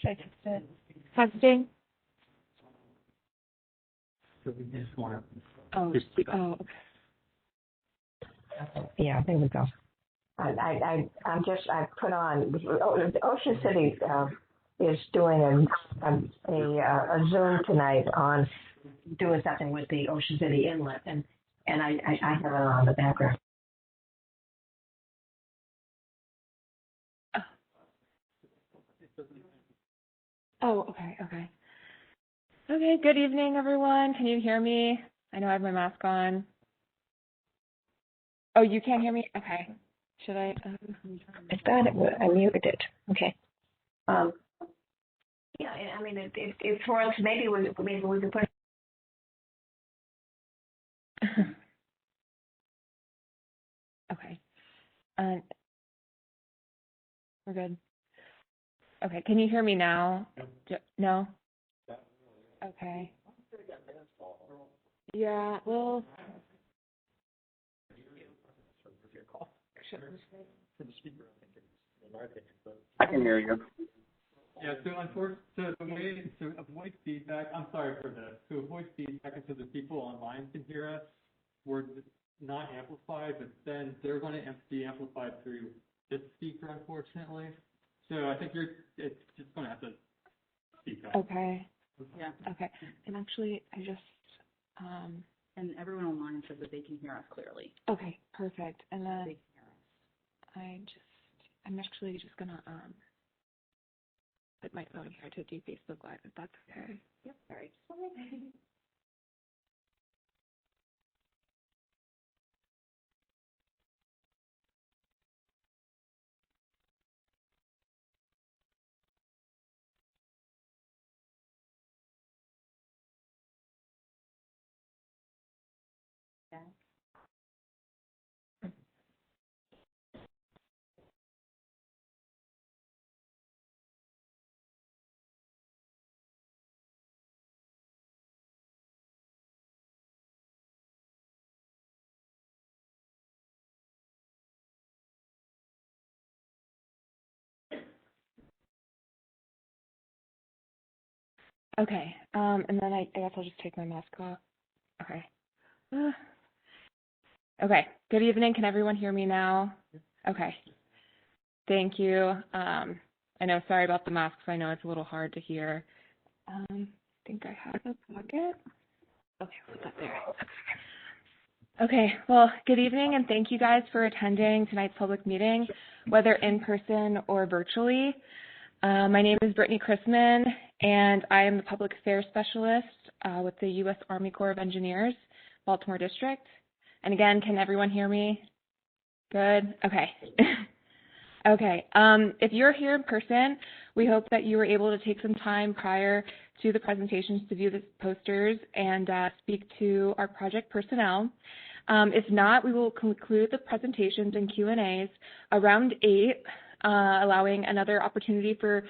Should I fix it? Testing? So we just want to. Oh, okay. Yeah, there we go. I put on, Ocean City is doing a Zoom tonight on doing something with the Ocean City Inlet, and I have it on the background. Oh, okay. Okay, good evening, everyone. Can you hear me? I know I have my mask on. Oh, you can't hear me? Okay. Should I? I thought I muted it. Okay. Yeah, I mean, it for us, maybe we could put. Okay. We're good. Okay, can you hear me now? No? Okay. Yeah, well. I can hear you. Yeah, so unfortunately, to avoid feedback, I'm sorry for this. To avoid feedback and so the people online can hear us, we're not amplified, but then they're going to be amplified through this speaker, unfortunately. So I think it's just going to have to speak up. Okay. Yeah. Okay. And actually, I just, and everyone online says that they can hear us clearly. Okay, perfect. And then They can hear us. I'm actually just gonna put my phone here to do Facebook Live if that's okay. Yep. All right. Yeah. Okay. And then I guess I'll just take my mask off. Okay. Okay. Good evening. Can everyone hear me now? Okay. Thank you. I know, sorry about the masks. I know it's a little hard to hear. I think I have a pocket. Okay, I'll put that there. Okay, well, good evening, and thank you guys for attending tonight's public meeting, whether in person or virtually. My name is Brittany Chrisman, and I am the Public Affairs Specialist with the U.S. Army Corps of Engineers, Baltimore District. And again, can everyone hear me? Good? Okay. Okay, if you're here in person, we hope that you were able to take some time prior to the presentations to view the posters and speak to our project personnel. If not, we will conclude the presentations and Q&As around 8, allowing another opportunity for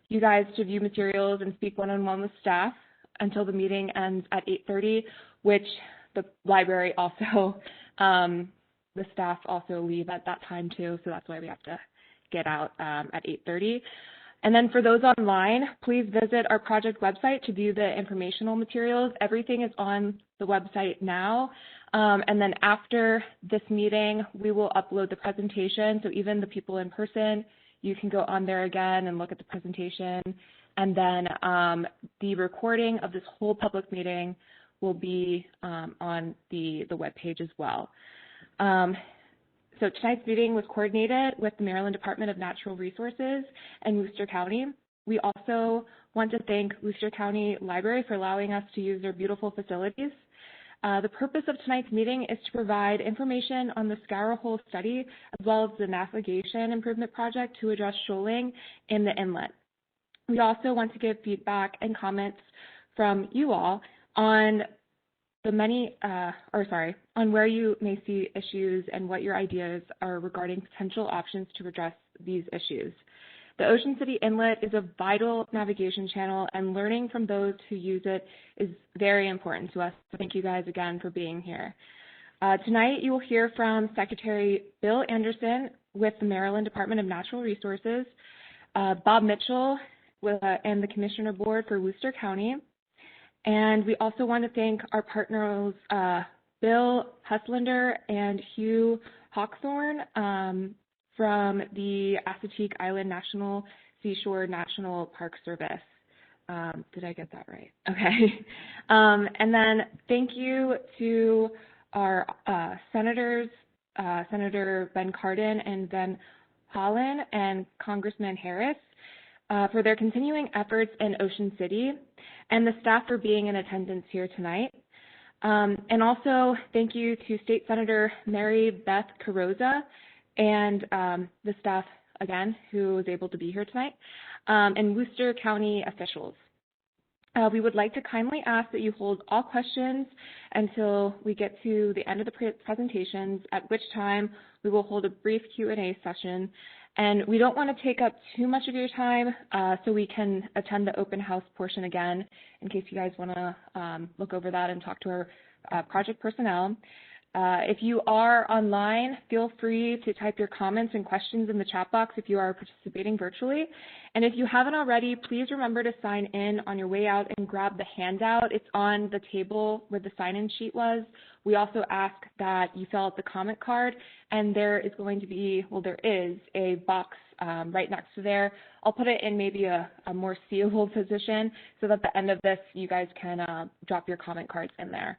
you guys to view materials and speak one-on-one with staff until the meeting ends at 8:30, which the library also, the staff also leave at that time too, so that's why we have to get out at 8:30. And then for those online, please visit our project website to view the informational materials. Everything is on the website now. And then after this meeting, we will upload the presentation. So even the people in person, you can go on there again and look at the presentation. And then the recording of this whole public meeting will be on the webpage as well. So tonight's meeting was coordinated with the Maryland Department of Natural Resources and Worcester County. We also want to thank Worcester County Library for allowing us to use their beautiful facilities. The purpose of tonight's meeting is to provide information on the Scour hole study as well as the navigation improvement project to address shoaling in the inlet. We also want to give feedback and comments from you all on on where you may see issues and what your ideas are regarding potential options to address these issues. The Ocean City Inlet is a vital navigation channel, and learning from those who use it is very important to us. So thank you guys again for being here. Tonight you will hear from Secretary Bill Anderson with the Maryland Department of Natural Resources, Bob Mitchell and the Commissioner Board for Worcester County. And we also want to thank our partners, Bill Huslander and Hugh Hawkthorne from the Assateague Island National Seashore National Park Service. Did I get that right? Okay. And then thank you to our senators, Senator Ben Cardin and Ben Holland and Congressman Harris for their continuing efforts in Ocean City, and the staff for being in attendance here tonight. And also thank you to State Senator Mary Beth Carozzo and the staff, again, who was able to be here tonight, and Worcester County officials. We would like to kindly ask that you hold all questions until we get to the end of the presentations, at which time we will hold a brief Q&A session. And we don't want to take up too much of your time, so we can attend the open house portion again in case you guys want to look over that and talk to our project personnel. If you are online, feel free to type your comments and questions in the chat box if you are participating virtually. And if you haven't already, please remember to sign in on your way out and grab the handout. It's on the table where the sign-in sheet was. We also ask that you fill out the comment card, and there is going to be, well, there is a box right next to there. I'll put it in maybe a more seeable position so that at the end of this, you guys can drop your comment cards in there.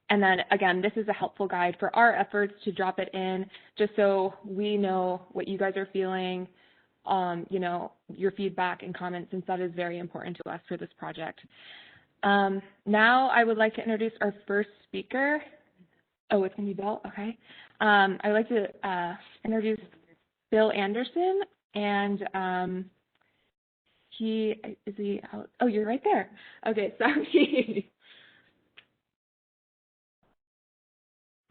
And then, again, this is a helpful guide for our efforts to drop it in just so we know what you guys are feeling, you know, your feedback and comments, since that is very important to us for this project. Now I would like to introduce our first speaker. Oh, it's going to be Bill? Okay. I would like to introduce Bill Anderson, and is he out? Oh, you're right there. Okay, sorry.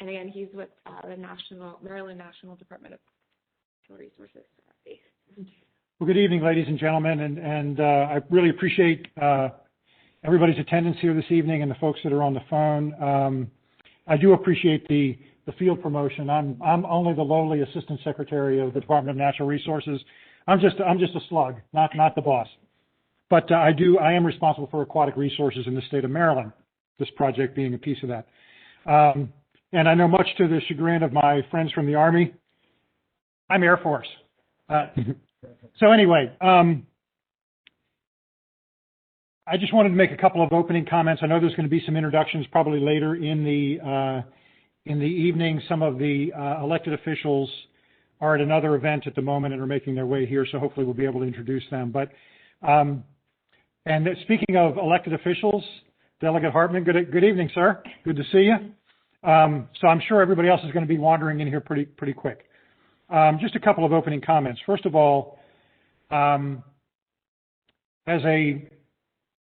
And again, he's with the Maryland National Department of Natural Resources. Well, good evening, ladies and gentlemen, and I really appreciate everybody's attendance here this evening and the folks that are on the phone. I do appreciate the field promotion. I'm only the lowly Assistant Secretary of the Department of Natural Resources. I'm just a slug, not the boss. But I am responsible for aquatic resources in the state of Maryland, this project being a piece of that. And I know, much to the chagrin of my friends from the Army, I'm Air Force. So anyway, I just wanted to make a couple of opening comments. I know there's going to be some introductions probably later in the evening. Some of the elected officials are at another event at the moment and are making their way here, so hopefully we'll be able to introduce them. But and speaking of elected officials, Delegate Hartman, good evening, sir. Good to see you. So I'm sure everybody else is going to be wandering in here pretty quick. Just a couple of opening comments. First of all, as a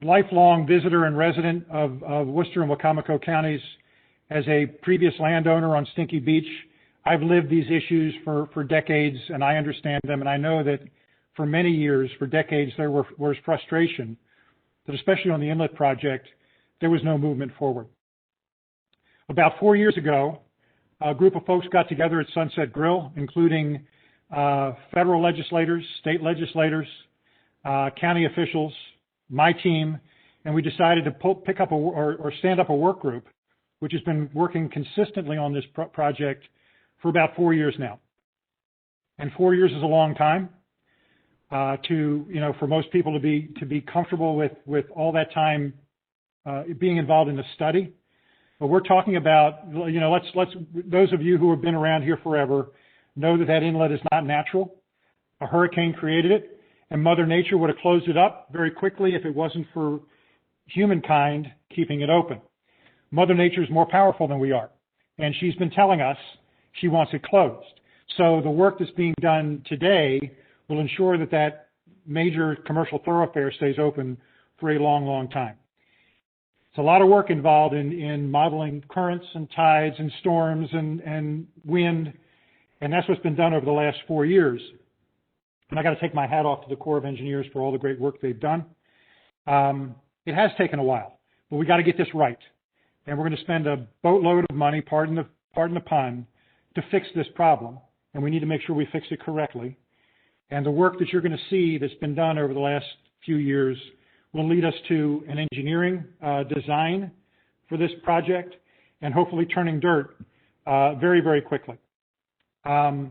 lifelong visitor and resident of Worcester and Wacomico counties, as a previous landowner on Stinky Beach, I've lived these issues for decades, and I understand them. And I know that for many years, for decades, there was frustration that, especially on the inlet project, there was no movement forward. About 4 years ago, a group of folks got together at Sunset Grill, including federal legislators, state legislators, county officials, my team, and we decided to pick up or stand up a work group, which has been working consistently on this project for about 4 years now. And 4 years is a long time for most people to be comfortable with all that time being involved in the study. But we're talking about, those of you who have been around here forever know that inlet is not natural. A hurricane created it, and Mother Nature would have closed it up very quickly if it wasn't for humankind keeping it open. Mother Nature is more powerful than we are, and she's been telling us she wants it closed. So the work that's being done today will ensure that major commercial thoroughfare stays open for a long, long time. It's a lot of work involved in modeling currents and tides and storms and wind, and that's what's been done over the last 4 years. And I got to take my hat off to the Corps of Engineers for all the great work they've done. It has taken a while, but we got to get this right, and we're going to spend a boatload of money, pardon the pun, to fix this problem, and we need to make sure we fix it correctly. And the work that you're going to see that's been done over the last few years will lead us to an engineering design for this project and hopefully turning dirt very, very quickly. As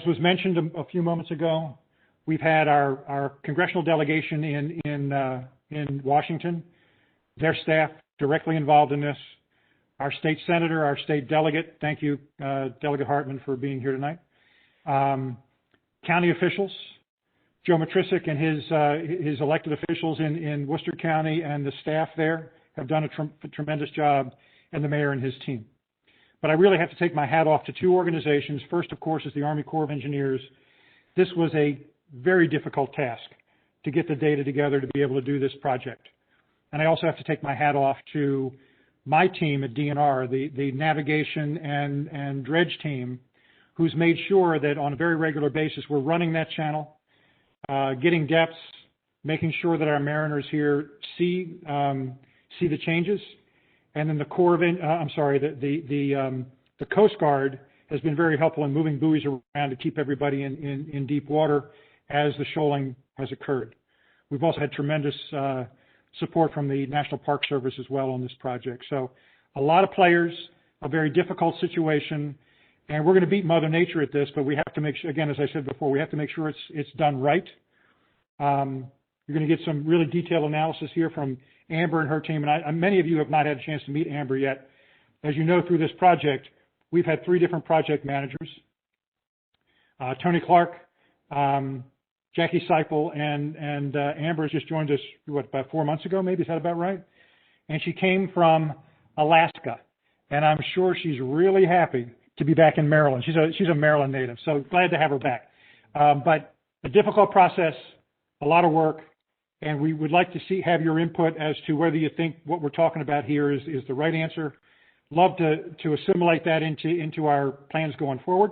was mentioned a few moments ago, we've had our congressional delegation in Washington, their staff directly involved in this, our state senator, our state delegate, thank you, Delegate Hartman, for being here tonight, county officials, Joe Matrisic and his elected officials in Worcester County and the staff there have done a tremendous job, and the mayor and his team. But I really have to take my hat off to two organizations. First, of course, is the Army Corps of Engineers. This was a very difficult task to get the data together to be able to do this project. And I also have to take my hat off to my team at DNR, the navigation and dredge team, who's made sure that on a very regular basis we're running that channel, getting depths, making sure that our mariners here see the changes. And then the Coast Guard has been very helpful in moving buoys around to keep everybody in deep water as the shoaling has occurred. We've also had tremendous support from the National Park Service as well on this project. So a lot of players, a very difficult situation, and we're going to beat Mother Nature at this, but we have to make sure, again, as I said before, we have to make sure it's done right. You're going to get some really detailed analysis here from Amber and her team, and many of you have not had a chance to meet Amber yet. As you know, through this project, we've had 3 different project managers, Tony Clark, Jackie Seipel, and Amber has just joined us, about 4 months ago, maybe? Is that about right? And she came from Alaska, and I'm sure she's really happy to be back in Maryland. She's a Maryland native, so glad to have her back. But a difficult process, a lot of work, and we would like to have your input as to whether you think what we're talking about here is the right answer. Love to assimilate that into our plans going forward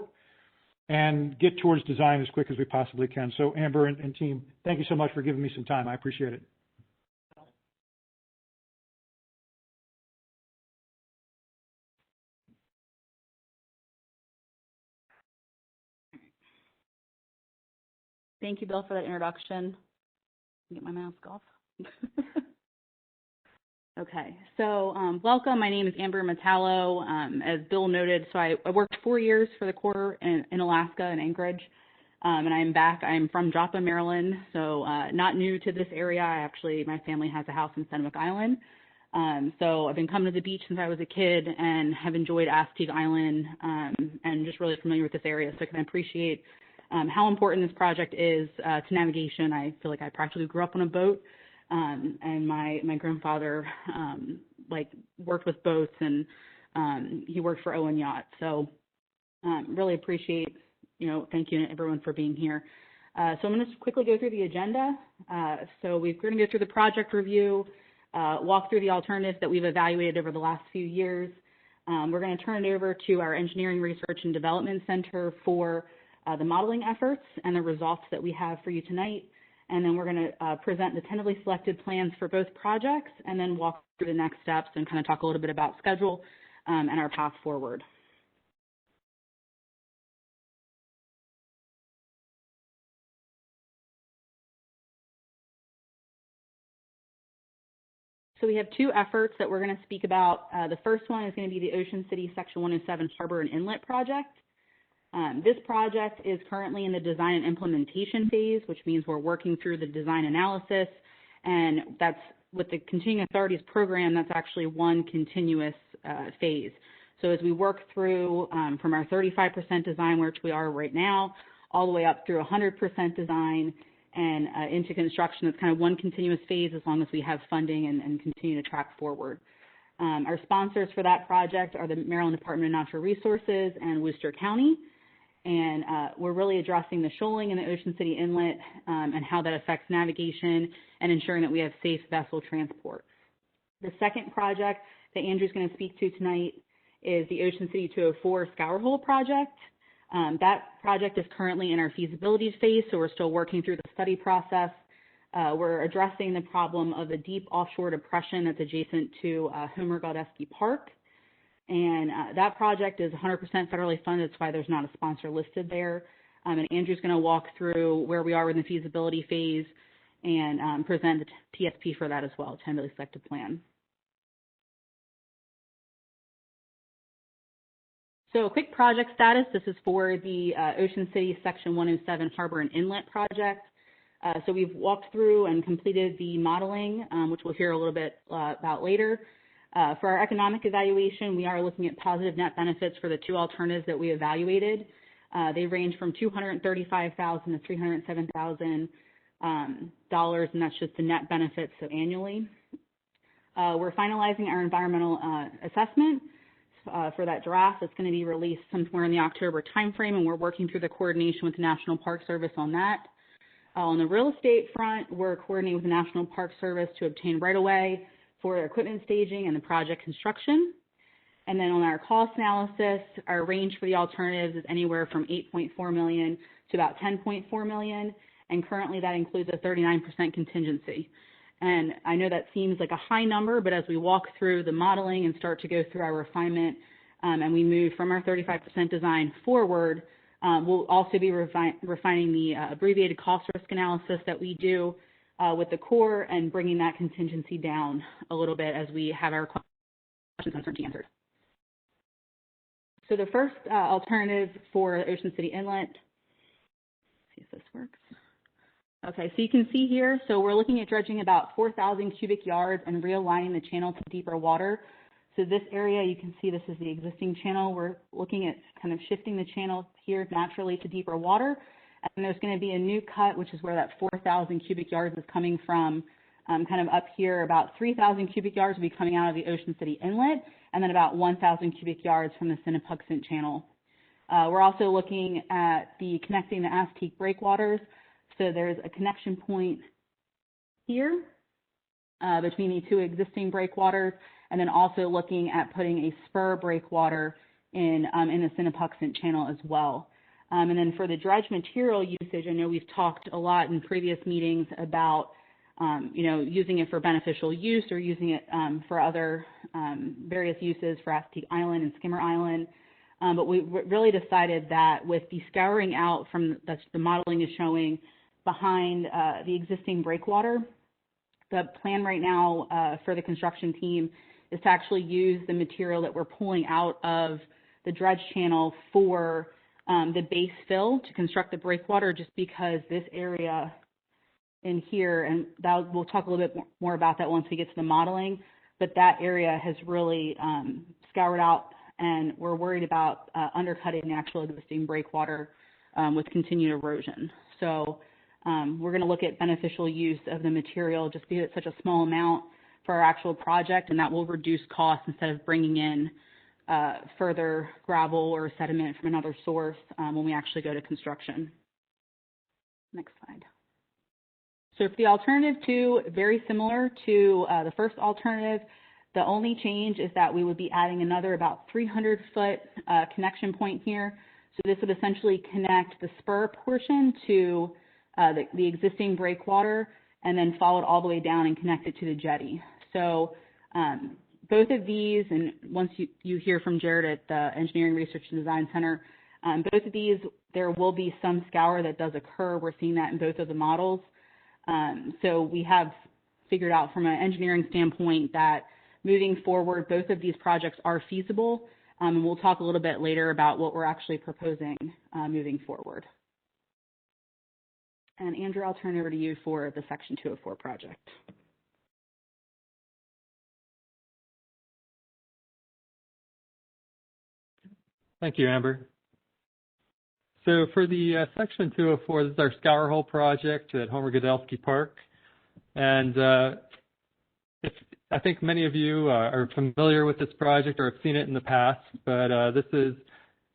and get towards design as quick as we possibly can. So Amber and team, thank you so much for giving me some time. I appreciate it. Thank you, Bill, for that introduction. Get my mask off. Okay, so welcome. My name is Amber Metallo. As Bill noted, so I worked 4 years for the Corps in Alaska and Anchorage, and I'm back. I'm from Joplin, Maryland, so not new to this area. My family has a house in Fenwick Island, so I've been coming to the beach since I was a kid and have enjoyed Assateague Island and just really familiar with this area, so I can appreciate how important this project is to navigation. I feel like I practically grew up on a boat, and my grandfather worked with boats, and he worked for Owen Yacht. So really appreciate, thank you everyone for being here. So I'm going to quickly go through the agenda. So we're going to go through the project review, walk through the alternatives that we've evaluated over the last few years. We're going to turn it over to our Engineering Research and Development Center for the modeling efforts and the results that we have for you tonight. And then we're going to present the tentatively selected plans for both projects and then walk through the next steps and kind of talk a little bit about schedule and our path forward. So we have 2 efforts that we're going to speak about. The first one is going to be the Ocean City Section 107 Harbor and Inlet project. This project is currently in the design and implementation phase, which means we're working through the design analysis, and that's with the Continuing Authorities program, that's actually one continuous phase. So as we work through from our 35% design, which we are right now, all the way up through 100% design and into construction, it's kind of one continuous phase as long as we have funding and continue to track forward. Our sponsors for that project are the Maryland Department of Natural Resources and Worcester County. And we're really addressing the shoaling in the Ocean City Inlet and how that affects navigation and ensuring that we have safe vessel transport. The second project that Andrew's going to speak to tonight is the Ocean City 204 Scour Hole project. That project is currently in our feasibility phase, so we're still working through the study process. We're addressing the problem of a deep offshore depression that's adjacent to Homer Gudelsky Park. And that project is 100% federally funded. That's why there's not a sponsor listed there. And Andrew's going to walk through where we are in the feasibility phase and present the TSP for that as well, tentatively selected plan. So a quick project status. This is for the Ocean City Section 107 Harbor and Inlet project. So we've walked through and completed the modeling, which we'll hear a little bit about later. For our economic evaluation, we are looking at positive net benefits for the two alternatives that we evaluated. They range from $235,000 to $307,000, and that's just the net benefits, so annually. We're finalizing our environmental assessment for that draft. It's going to be released somewhere in the October timeframe, and we're working through the coordination with the National Park Service on that. On the real estate front, we're coordinating with the National Park Service to obtain right-of-way for equipment staging and the project construction. And then on our cost analysis, our range for the alternatives is anywhere from $8.4 million to about $10.4 million, and currently that includes a 39% contingency. And I know that seems like a high number, but as we walk through the modeling and start to go through our refinement, and we move from our 35% design forward, we'll also be refining the abbreviated cost risk analysis that we do with the Corps and bringing that contingency down a little bit as we have our questions uncertainty answered. So the first alternative for Ocean City Inlet, let's see if this works. Okay, so you can see here, so we're looking at dredging about 4,000 cubic yards and realigning the channel to deeper water. So this area, you can see this is the existing channel. We're looking at kind of shifting the channel here naturally to deeper water. And there's going to be a new cut, which is where that 4,000 cubic yards is coming from, kind of up here. About 3,000 cubic yards will be coming out of the Ocean City Inlet, and then about 1,000 cubic yards from the Sinnepuxent Channel. We're also looking at connecting the Aztec breakwaters. So there's a connection point here between the two existing breakwaters, and then also looking at putting a spur breakwater in the Sinnepuxent Channel as well. And then for the dredge material usage, I know we've talked a lot in previous meetings about, using it for beneficial use or using it for other various uses for Aztec Island and Skimmer Island. But we really decided that with the scouring out from the modeling is showing behind the existing breakwater, the plan right now for the construction team is to actually use the material that we're pulling out of the dredge channel for the base fill to construct the breakwater, just because this area in here, and we'll talk a little bit more about that once we get to the modeling, but that area has really scoured out, and we're worried about undercutting the actual existing breakwater with continued erosion. So we're going to look at beneficial use of the material just because it's such a small amount for our actual project, and that will reduce costs instead of bringing in further gravel or sediment from another source when we actually go to construction. Next slide. So for the alternative two, very similar to the first alternative, the only change is that we would be adding another about 300-foot connection point here. So this would essentially connect the spur portion to the existing breakwater and then follow it all the way down and connect it to the jetty. So both of these, and once you hear from Jared at the Engineering Research and Design Center, both of these, there will be some scour that does occur. We're seeing that in both of the models. So we have figured out from an engineering standpoint that moving forward, both of these projects are feasible, and we'll talk a little bit later about what we're actually proposing moving forward. And Andrew, I'll turn it over to you for the Section 204 project. Thank you, Amber. So for the Section 204, this is our scour hole project at Homer Gudelsky Park. And I think many of you are familiar with this project or have seen it in the past, but this is,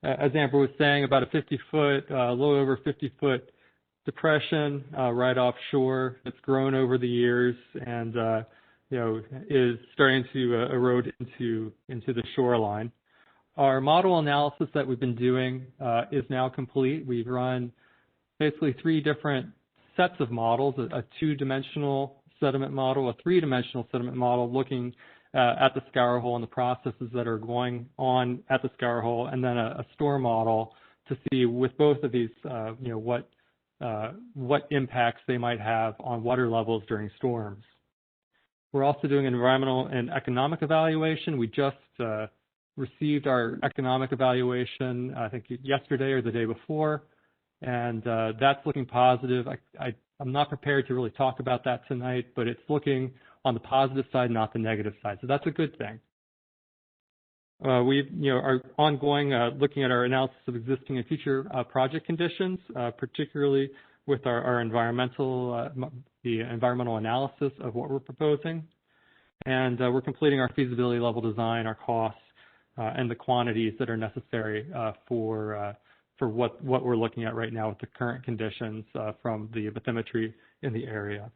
as Amber was saying, about a 50-foot, a little over 50-foot depression right offshore. It's grown over the years and, is starting to erode into the shoreline. Our model analysis that we've been doing is now complete. We've run basically three different sets of models, a two-dimensional sediment model, a three-dimensional sediment model looking at the scour hole and the processes that are going on at the scour hole, and then a store model to see with both of these, what impacts they might have on water levels during storms. We're also doing an environmental and economic evaluation. We just received our economic evaluation, I think yesterday or the day before, and that's looking positive. I'm not prepared to really talk about that tonight, but it's looking on the positive side, not the negative side. So that's a good thing. We are ongoing looking at our analysis of existing and future project conditions, particularly with our environmental, the environmental analysis of what we're proposing. And we're completing our feasibility level design, our costs, and the quantities that are necessary for what we're looking at right now with the current conditions from the bathymetry in the area.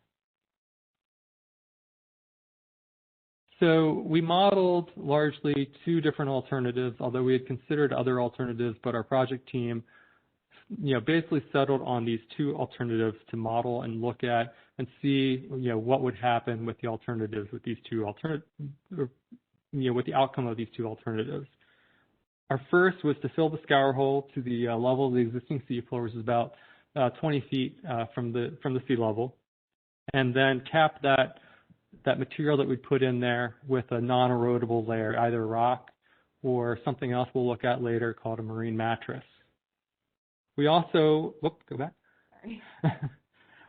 So we modeled largely two different alternatives, although we had considered other alternatives, but our project team, basically settled on these two alternatives to model and look at and see, what would happen with the alternatives with these two with the outcome of these two alternatives. Our first was to fill the scour hole to the level of the existing seafloor, which is about 20 feet from the sea level, and then cap that material that we put in there with a non-erodible layer, either rock or something else we'll look at later called a marine mattress. We also, go back. Sorry.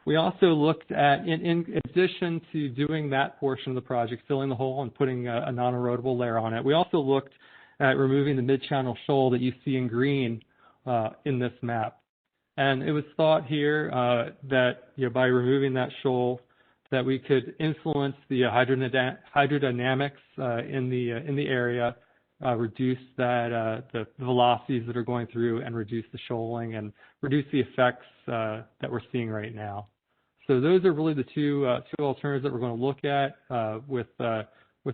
We also looked at, in addition to doing that portion of the project, filling the hole and putting a non-erodible layer on it, we also looked at removing the mid-channel shoal that you see in green in this map. And it was thought here that by removing that shoal, that we could influence the hydrodynamics in the area, reduce the velocities that are going through, and reduce the shoaling and reduce the effects that we're seeing right now. So those are really the two alternatives that we're going to look at with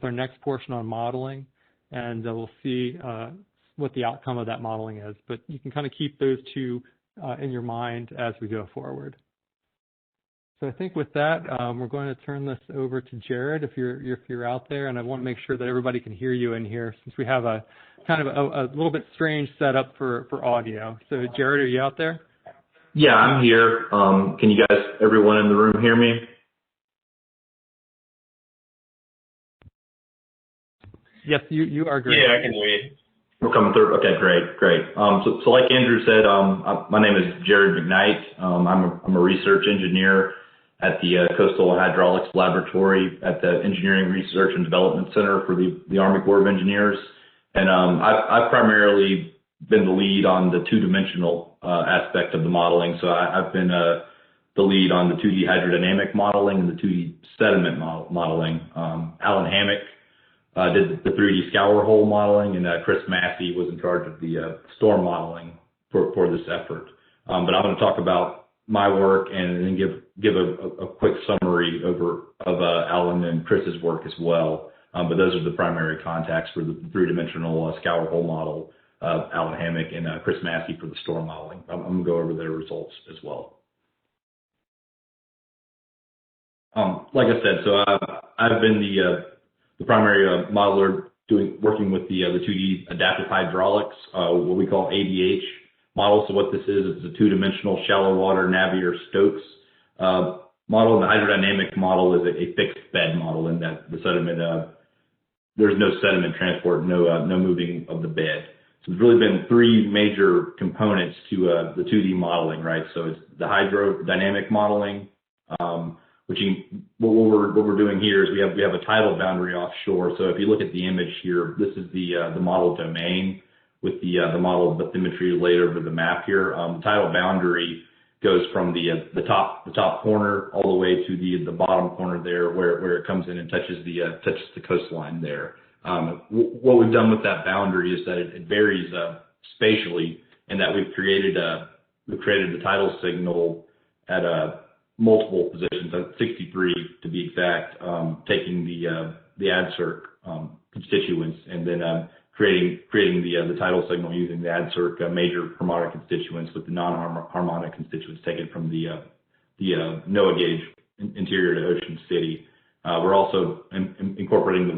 our next portion on modeling, and we'll see what the outcome of that modeling is. But you can kind of keep those two in your mind as we go forward. So I think with that, we're going to turn this over to Jared if you're out there, and I want to make sure that everybody can hear you in here since we have a kind of a little bit strange setup for audio. So Jared, are you out there? Yeah, I'm here. Can you guys, everyone in the room, hear me? Yes, you are great. Yeah, I can hear you. We're coming through. Okay, great. So like Andrew said, my name is Jared McKnight. I'm a research engineer at the Coastal Hydraulics Laboratory at the Engineering Research and Development Center for the Army Corps of Engineers. And I've primarily been the lead on the two-dimensional aspect of the modeling. So I've been the lead on the 2D hydrodynamic modeling and the 2D sediment modeling. Alan Hammock did the 3D scour hole modeling, and Chris Massey was in charge of the storm modeling for this effort. But I'm going to talk about my work and then give a quick summary of Alan and Chris's work as well. But those are the primary contacts for the three-dimensional scour hole model, Alan Hammock and Chris Massey for the storm modeling. I'm going to go over their results as well. Like I said, so I've been the primary modeler working with the 2D adaptive hydraulics, what we call ADH model. So what this is a two-dimensional shallow water Navier-Stokes model. And the hydrodynamic model is a fixed bed model in that the sediment, there's no sediment transport, no moving of the bed. So there's really been three major components to the 2D modeling, right? So it's the hydrodynamic modeling, what we're doing here is we have a tidal boundary offshore. So if you look at the image here, this is the model domain with the model bathymetry laid over the map here. The tidal boundary goes from the top corner all the way to the bottom corner there, where it comes in and touches the coastline there. What we've done with that boundary is that it varies spatially, in that we've created the tidal signal at multiple positions, at 63 to be exact, taking the AdCirc constituents and then creating the tidal signal using the AdCirc major harmonic constituents with the non-harmonic constituents taken from the NOAA gauge interior to Ocean City. We're also incorporating the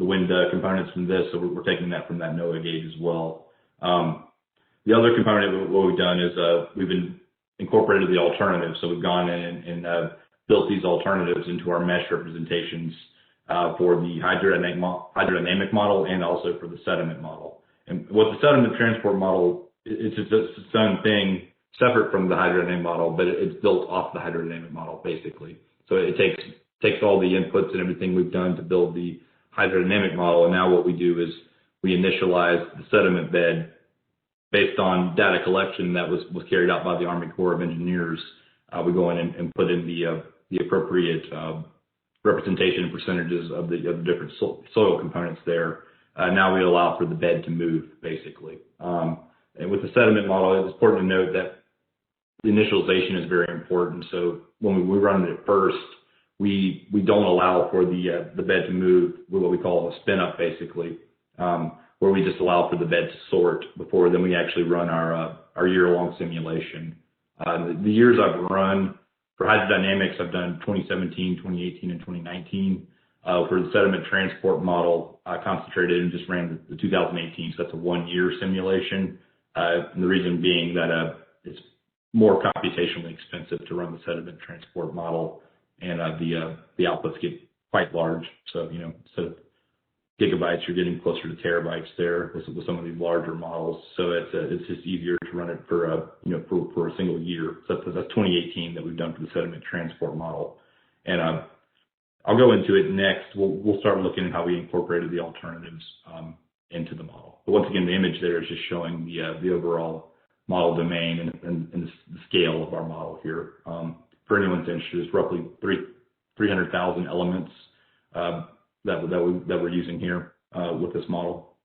wind components from this, so we're taking that from that NOAA gauge as well. The other component of what we've done is we've incorporated the alternatives. So we've gone in and built these alternatives into our mesh representations for the hydrodynamic model and also for the sediment model. And what the sediment transport model, it's its own thing, separate from the hydrodynamic model, but it's built off the hydrodynamic model, basically. So it takes all the inputs and everything we've done to build the hydrodynamic model, and now what we do is we initialize the sediment bed based on data collection that was carried out by the Army Corps of Engineers. We go in and put in the appropriate representation and percentages of the different soil components there. Now we allow for the bed to move, basically. And with the sediment model, it's important to note that the initialization is very important. So when we run it at first, we don't allow for the bed to move with what we call a spin up, basically, where we just allow for the bed to sort before then we actually run our year-long simulation. The years I've run for hydrodynamics, I've done 2017, 2018, and 2019. For the sediment transport model, I concentrated and just ran the 2018, so that's a 1-year simulation. And the reason being that it's more computationally expensive to run the sediment transport model, and the outputs get quite large. So, instead of gigabytes, you're getting closer to terabytes there with some of these larger models. So it's just easier to run it for a single year. So that's 2018 that we've done for the sediment transport model. And I'll go into it next. We'll start looking at how we incorporated the alternatives into the model. But once again, the image there is just showing the overall model domain and the scale of our model here. For anyone's interested, it's roughly 300,000 elements that we're using here with this model.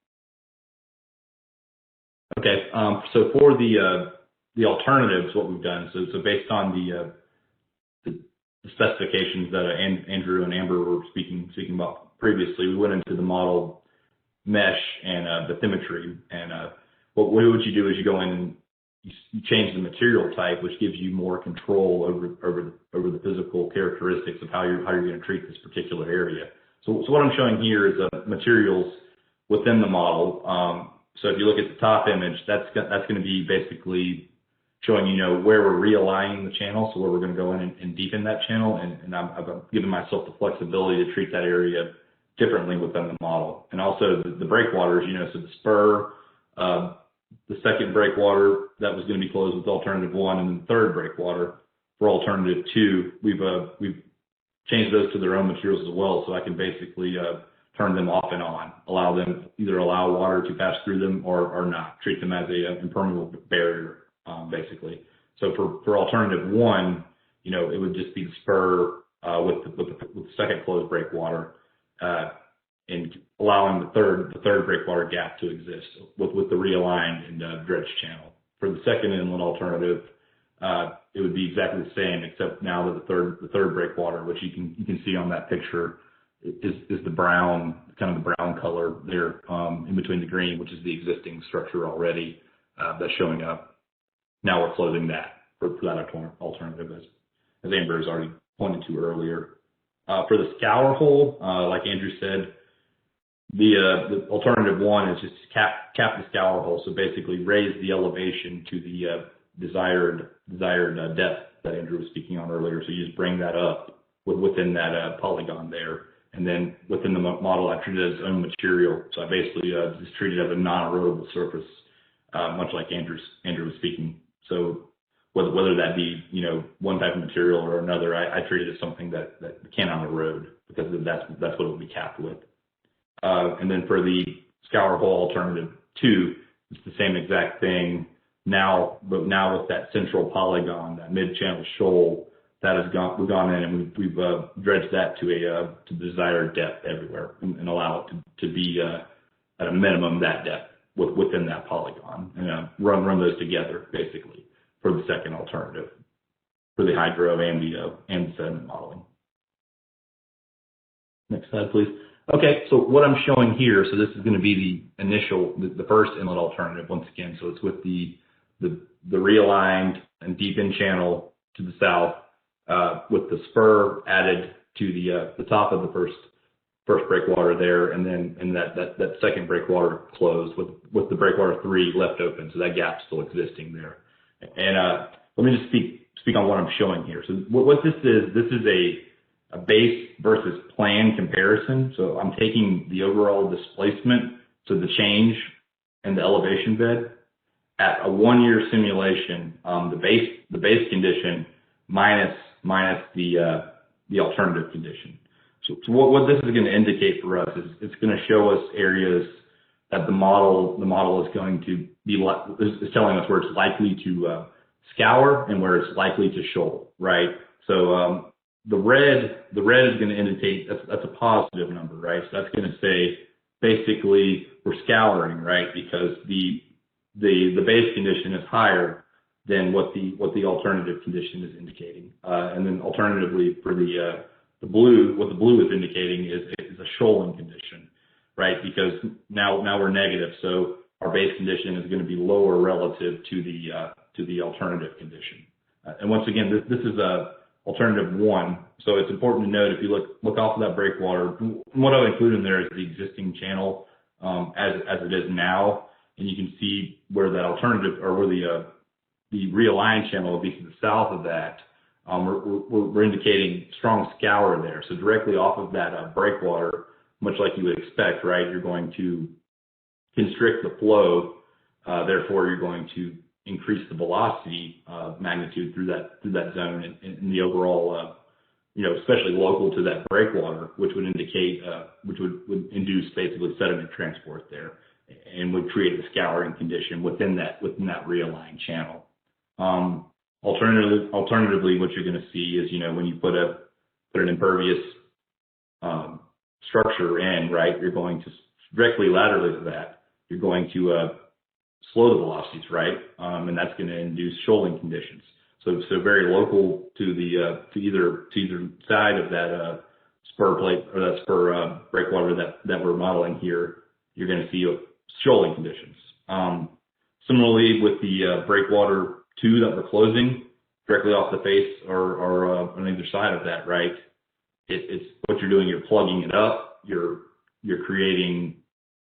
Okay, so for the alternatives, what we've done, so based on the specifications that Andrew and Amber were speaking about previously, we went into the model mesh and bathymetry. And what you do is you go in and you change the material type, which gives you more control over the physical characteristics of how you're going to treat this particular area. So what I'm showing here is materials within the model. So if you look at the top image, that's going to be basically showing where we're realigning the channel, so where we're going to go in and deepen that channel, and I've given myself the flexibility to treat that area differently within the model. And also the breakwaters, so the spur, the second breakwater that was going to be closed with alternative 1, and then the third breakwater for alternative 2, we've changed those to their own materials as well, so I can basically turn them off and on, either allow water to pass through them or not, treat them as a impermeable barrier, basically. So for alternative 1, it would just be the spur with the second closed breakwater, and allowing the third breakwater gap to exist with the realigned and dredge channel. For the second inlet alternative, it would be exactly the same, except now that the third breakwater, which you can see on that picture, is the brown, kind of the brown color there, in between the green, which is the existing structure already, that's showing up. Now we're closing that for that alternative, as Amber has already pointed to earlier. For the scour hole, like Andrew said, the alternative 1 is just cap the scour hole, so basically raise the elevation to the desired depth that Andrew was speaking on earlier. So you just bring that up within that polygon there, and then within the model, I treat it as its own material. So I basically just treat it as a non-erodible surface, much like Andrew was speaking. So whether that be one type of material or another, I treat it as something that cannot erode, because that's what it will be capped with. And then for the scour hole alternative 2, it's the same exact thing now, but now with that central polygon, that mid-channel shoal, we've gone in and we've dredged that to the desired depth everywhere, and allow it to be at a minimum that depth within that polygon, and run those together basically for the second alternative for the hydro and the sediment modeling. Next slide, please. Okay, so what I'm showing here, so this is going to be the first inlet alternative once again. So it's with the realigned and deepened channel to the south, with the spur added to the top of the first first breakwater there, and that second breakwater closed with the breakwater 3 left open, so that gap's still existing there. And let me just speak on what I'm showing here. So what this is a base versus plan comparison. So I'm taking the overall displacement, so the change in the elevation bed, at a 1-year simulation, the base condition minus the alternative condition. So what this is going to indicate for us is it's going to show us areas that the model is going to be is telling us where it's likely to scour and where it's likely to shoal, right? So the red is going to indicate that's a positive number, right? So that's going to say basically we're scouring, right? Because the base condition is higher than what the alternative condition is indicating. And then alternatively for the blue, what the blue is indicating is a shoaling condition, right? Because now we're negative, so our base condition is going to be lower relative to the alternative condition. And once again, this is alternative 1, so it's important to note if you look off of that breakwater, what I'll include in there is the existing channel as it is now, and you can see where that alternative or where the realigned channel will be to the south of that. We're indicating strong scour there. So directly off of that breakwater, much like you would expect, right? You're going to constrict the flow. Therefore, you're going to increase the velocity magnitude through that zone and the overall, especially local to that breakwater, which would indicate, which would induce basically sediment transport there, and would create a scouring condition within that realigned channel. Alternatively, what you're going to see is, when you put an impervious structure in, right, you're going to directly laterally to that, you're going to slow the velocities, right, and that's going to induce shoaling conditions. So very local to either side of that spur plate or that spur breakwater that we're modeling here, you're going to see shoaling conditions. Similarly, with the breakwater 2 that we're closing directly off the face or on either side of that, right? It's what you're doing. You're plugging it up. You're creating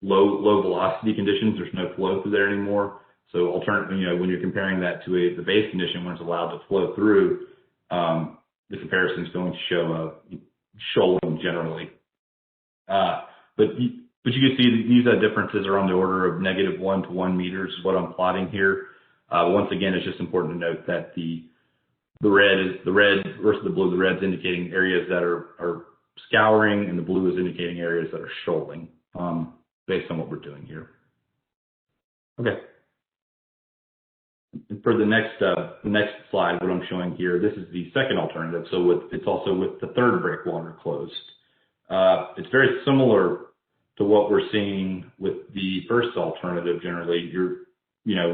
low velocity conditions. There's no flow through there anymore. So alternatively, when you're comparing that to the base condition when it's allowed to flow through, the comparison is going to show shoaling generally. But you can see these differences are on the order of -1 to 1 meters is what I'm plotting here. Once again, it's just important to note that the red versus the blue. The red's indicating areas that are scouring, and the blue is indicating areas that are shoaling, based on what we're doing here. Okay. And for the next slide, what I'm showing here, this is the second alternative. So it's also with the third breakwater closed. It's very similar to what we're seeing with the first alternative. Generally, you're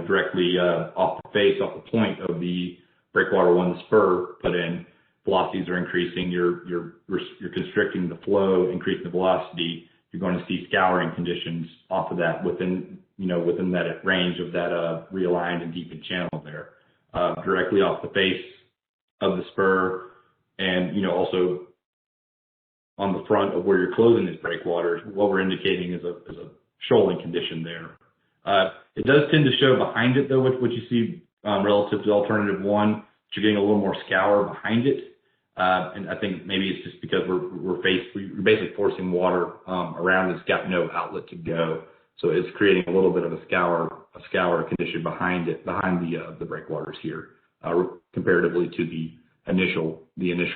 directly off the face, off the point of the breakwater 1 spur put in. Velocities are increasing. You're constricting the flow, increasing the velocity. You're going to see scouring conditions off of that within that range of that realigned and deepened channel there, directly off the face of the spur, and also on the front of where you're closing these breakwaters. What we're indicating is a shoaling condition there. It does tend to show behind it, though, what you see relative to alternative 1. You're getting a little more scour behind it, and I think maybe it's just because we're basically forcing water around that's got no outlet to go, so it's creating a little bit of a scour condition behind the breakwaters here, comparatively to the initial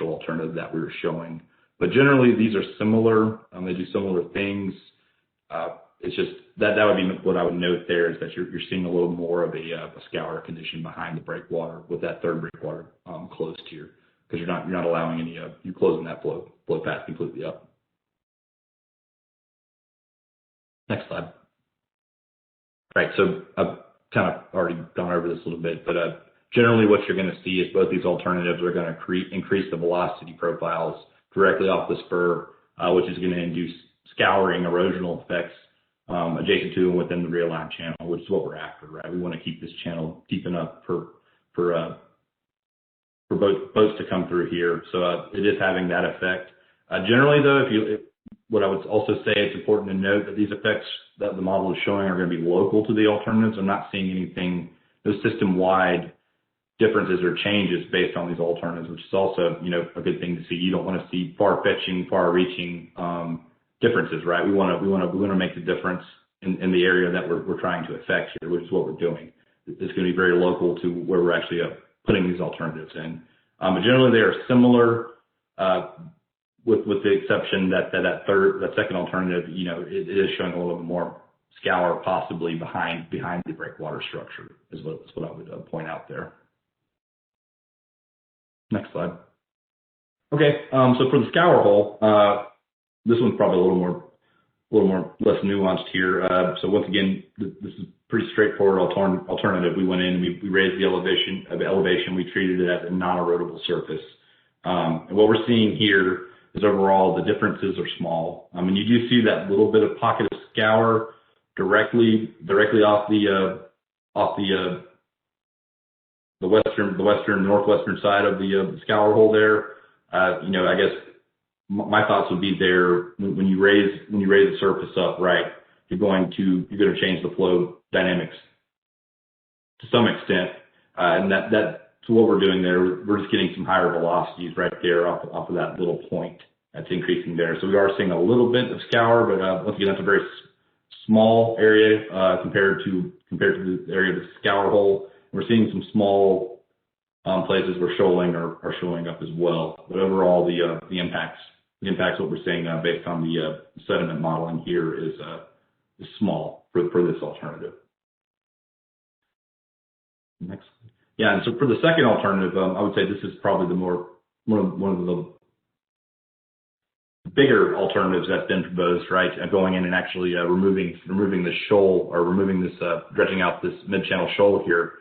alternative that we were showing. But generally, these are similar. They do similar things. It's just that would be what I would note there, is that you're seeing a little more of a scour condition behind the breakwater with that third breakwater closed here, because you're not allowing any you're closing that flow path completely up. Next slide. Right. So I've kind of already gone over this a little bit, but generally what you're going to see is both these alternatives are going to increase the velocity profiles directly off the spur, which is going to induce scouring, erosional effects adjacent to and within the realigned channel, which is what we're after, right? We want to keep this channel deep enough for boats to come through here. So it is having that effect. Generally, though, what I would also say, it's important to note that these effects that the model is showing are going to be local to the alternatives. I'm not seeing anything, no system-wide differences or changes based on these alternatives, which is also, a good thing to see. You don't want to see far-fetching, far-reaching differences, right? We want to make the difference in the area that we're trying to affect here, which is what we're doing. It's going to be very local to where we're actually putting these alternatives in. But generally, they are similar, with the exception that second alternative, it is showing a little bit more scour possibly behind the breakwater structure is what I would point out there. Next slide. Okay, so for the scour hole, this one's probably a little more less nuanced here. So once again, this is pretty straightforward alternative. We went in and we raised the elevation. We treated it as a non-erodible surface. And what we're seeing here is overall the differences are small. I mean, you do see that little bit of pocket of scour directly off the western northwestern side of the scour hole there. I guess my thoughts would be there when you raise the surface up, right? You're going to change the flow dynamics to some extent, and that's what we're doing there. We're just getting some higher velocities right there off of that little point that's increasing there. So we are seeing a little bit of scour, but once again, that's a very small area compared to the area of the scour hole. We're seeing some small places where shoaling are showing up as well. But overall, the impacts what we're seeing based on the sediment modeling here is small for this alternative. Next. Yeah, and so for the second alternative, I would say this is probably one of the bigger alternatives that's been proposed, right? Going in and actually removing the shoal or removing this, dredging out this mid-channel shoal here.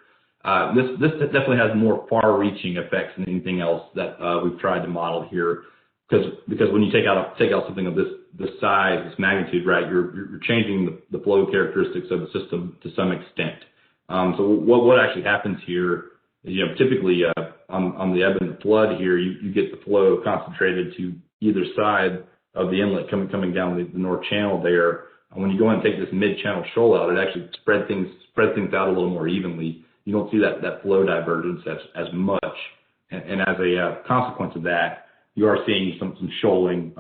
This definitely has more far-reaching effects than anything else that we've tried to model here, because when you take out something of this size, this magnitude, right, you're changing the flow characteristics of the system to some extent. So what actually happens here is, typically on the ebb and the flood here, you get the flow concentrated to either side of the inlet coming down the north channel there. And when you go and take this mid-channel shoal out, it actually spreads things out a little more evenly. You don't see that flow divergence as much. And as a consequence of that, you are seeing some shoaling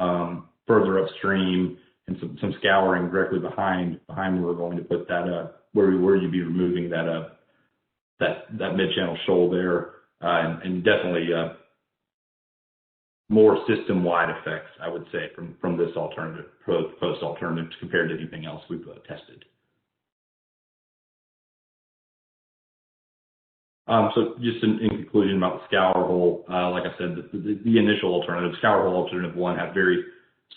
further upstream and some scouring directly behind where we're going to put that, where you'd be removing that mid-channel shoal there, and definitely more system-wide effects, I would say, from this proposed alternative compared to anything else we've tested. So just in conclusion about the scour hole, like I said, the initial alternative, scour hole alternative 1, has very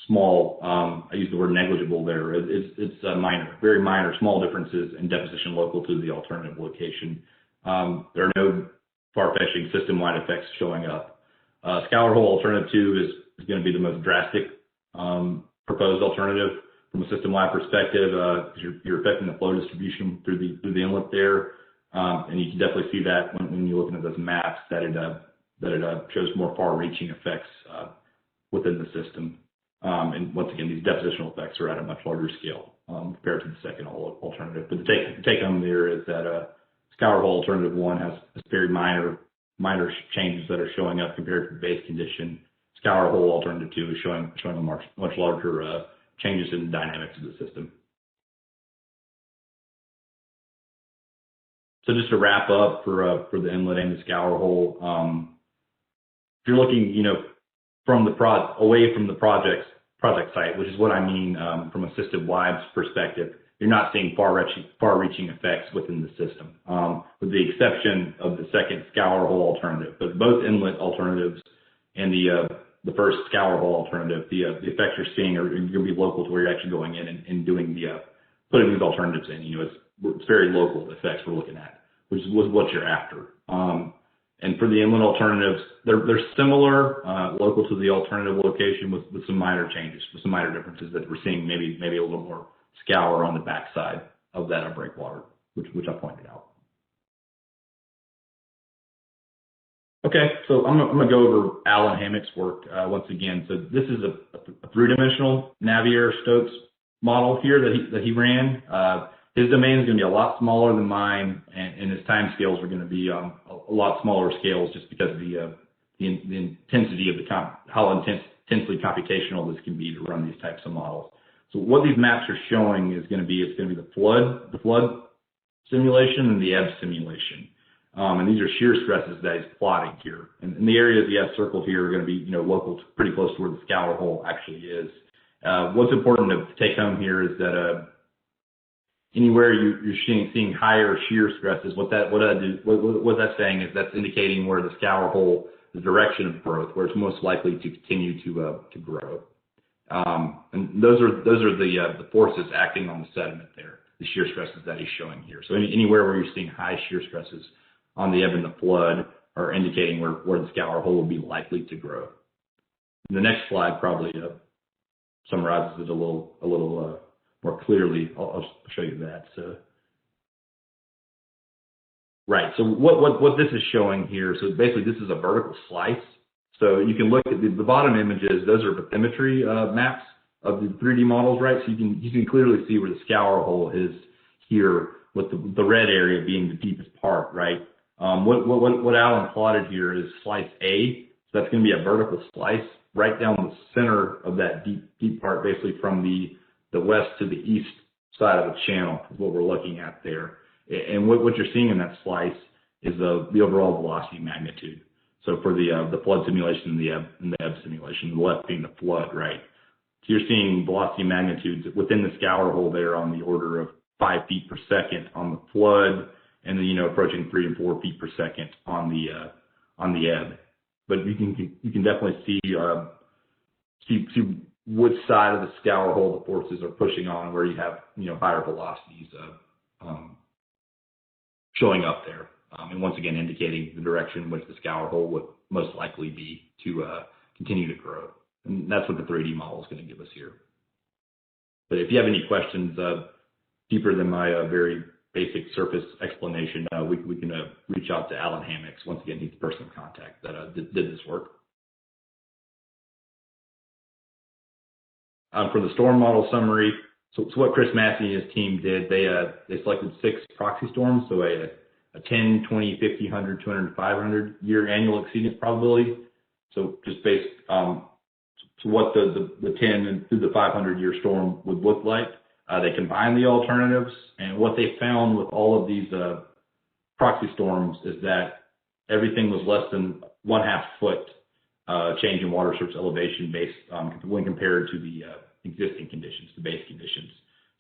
small, I use the word negligible there. It's minor, very minor, small differences in deposition local to the alternative location. There are no far-fetching system-wide effects showing up. Scour hole alternative 2 is going to be the most drastic proposed alternative from a system-wide perspective, because you're affecting the flow distribution through the inlet there. And you can definitely see that when you're looking at those maps, that it shows more far-reaching effects within the system. And once again, these depositional effects are at a much larger scale compared to the second alternative. But the take home there is that scour hole alternative 1 has very minor changes that are showing up compared to the base condition. Scour hole alternative 2 is showing a much larger changes in the dynamics of the system. So just to wrap up for the inlet and the scour hole, if you're looking, from away from the project site, which is what I mean from a system-wide perspective, you're not seeing far-reaching effects within the system, with the exception of the second scour hole alternative. But both inlet alternatives and the first scour hole alternative, the effects you're seeing are going to be local to where you're actually going in and doing putting these alternatives in. It's very local effects we're looking at, which is what you're after. And for the inlet alternatives, they're similar, local to the alternative location with some minor changes, with some minor differences that we're seeing maybe a little more scour on the backside of that breakwater, which I pointed out. Okay, so I'm gonna go over Alan Hammock's work once again. So this is a three-dimensional Navier-Stokes model here that he ran. His domain is going to be a lot smaller than mine, and his time scales are going to be a lot smaller scales just because of the intensity of how intensely computational this can be to run these types of models. So what these maps are showing is going to be the flood simulation and the ebb simulation. And these are shear stresses that he's plotting here. And the areas he has circled here are going to be, local, pretty close to where the scour hole actually is. What's important to take home here is that anywhere you're seeing higher shear stresses, what that's saying is that's indicating where the scour hole, the direction of growth, where it's most likely to continue to grow. And those are the forces acting on the sediment there, the shear stresses that he's showing here. So anywhere where you're seeing high shear stresses on the ebb and the flood are indicating where the scour hole will be likely to grow. And the next slide probably summarizes it a little more clearly. I'll show you that. So, right. So what this is showing here. So basically, this is a vertical slice. So you can look at the bottom images. Those are bathymetry maps of the 3D models, right? So you can clearly see where the scour hole is here, with the red area being the deepest part, right? What Alan plotted here is slice A. So that's going to be a vertical slice right down the center of that deep part, basically from the west to the east side of the channel is what we're looking at there. And what you're seeing in that slice is the overall velocity magnitude. So for the flood simulation and the ebb simulation, the left being the flood, right? So you're seeing velocity magnitudes within the scour hole there on the order of 5 feet per second on the flood, and then approaching 3 and 4 feet per second on the ebb. But you can definitely see which side of the scour hole the forces are pushing on, where you have higher velocities showing up there, and once again indicating the direction in which the scour hole would most likely be to continue to grow. And that's what the 3D model is going to give us here. But if you have any questions deeper than my very basic surface explanation, we can reach out to Alan Hammock. Once again, he's the person of contact that did this work. For the storm model summary, so what Chris Massey and his team did, they selected 6 proxy storms, so a 10, 20, 50, 100, 200, 500 year annual exceedance probability. So just based so what the 10 and through the 500 year storm would look like. They combined the alternatives, and what they found with all of these proxy storms is that everything was less than 1/2 foot change in water surface elevation based when compared to the existing conditions, the base conditions.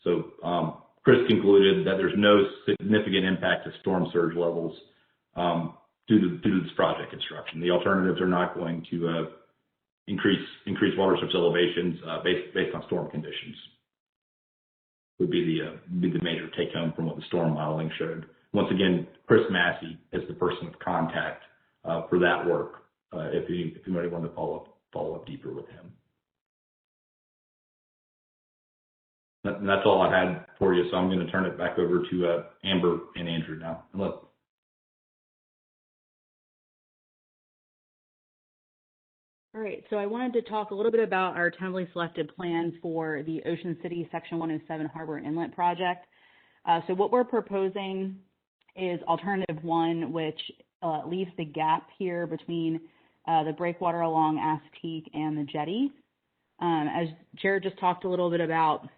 So Chris concluded that there's no significant impact to storm surge levels due to this project construction. The alternatives are not going to increase water surface elevations based on storm conditions. Would be the major take home from what the storm modeling showed. Once again, Chris Massey is the person of contact for that work. If you might want to follow up deeper with him. And that's all I had for you. So I'm going to turn it back over to Amber and Andrew now. All right, so I wanted to talk a little bit about our tentatively selected plan for the Ocean City Section 107 Harbor Inlet project. So what we're proposing is alternative 1, which leaves the gap here between the breakwater along Astique and the jetty. As Jared just talked a little bit about,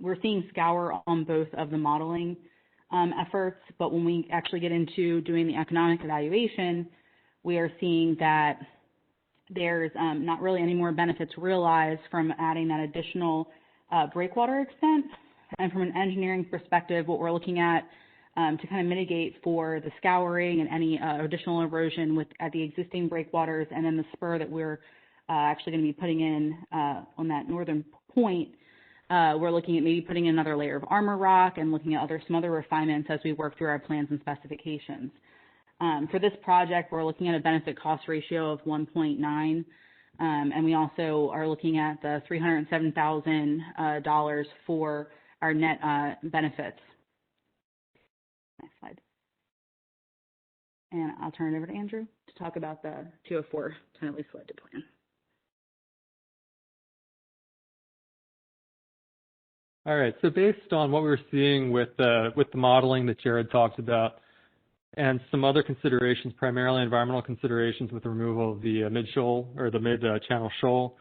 we're seeing scour on both of the modeling efforts, but when we actually get into doing the economic evaluation, we are seeing that there's not really any more benefits realized from adding that additional breakwater extent. And from an engineering perspective, what we're looking at to kind of mitigate for the scouring and any additional erosion at the existing breakwaters, and then the spur that we're actually going to be putting in on that northern point, we're looking at maybe putting in another layer of armor rock and looking at some other refinements as we work through our plans and specifications. For this project, we're looking at a benefit cost ratio of 1.9, and we also are looking at the $307,000 for our net benefits. Next slide. And I'll turn it over to Andrew to talk about the 204 tentatively selected plan. All right, so based on what we were seeing with the modeling that Jared talked about and some other considerations, primarily environmental considerations with the removal of the mid-shoal or the mid-channel shoal,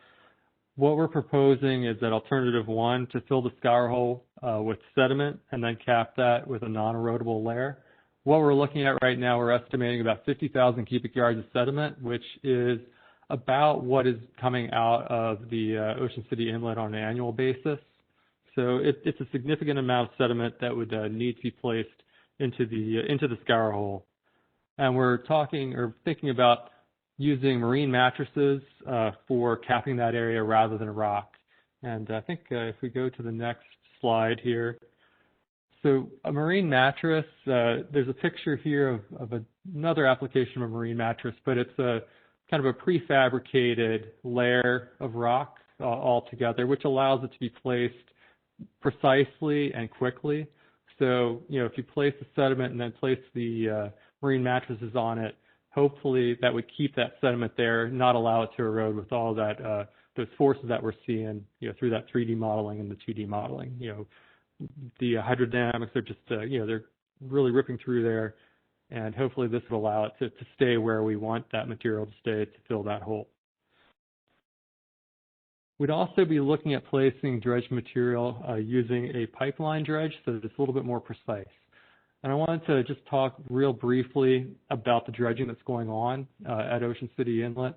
what we're proposing is that alternative one, to fill the scour hole with sediment and then cap that with a non-erodible layer. What we're looking at right now, we're estimating about 50,000 cubic yards of sediment, which is about what is coming out of the Ocean City Inlet on an annual basis. So it's a significant amount of sediment that would need to be placed into the scour hole. And we're talking or thinking about using marine mattresses for capping that area rather than a rock. And I think if we go to the next slide here. So a marine mattress, there's a picture here of another application of a marine mattress, but it's a kind of a prefabricated layer of rock all together, which allows it to be placed precisely and quickly. So, if you place the sediment and then place the marine mattresses on it, hopefully that would keep that sediment there, not allow it to erode with all that those forces that we're seeing, through that 3D modeling and the 2D modeling. The hydrodynamics are just, they're really ripping through there, and hopefully this would allow it to stay where we want that material to stay to fill that hole. We'd also be looking at placing dredge material using a pipeline dredge so that it's a little bit more precise. And I wanted to just talk real briefly about the dredging that's going on at Ocean City Inlet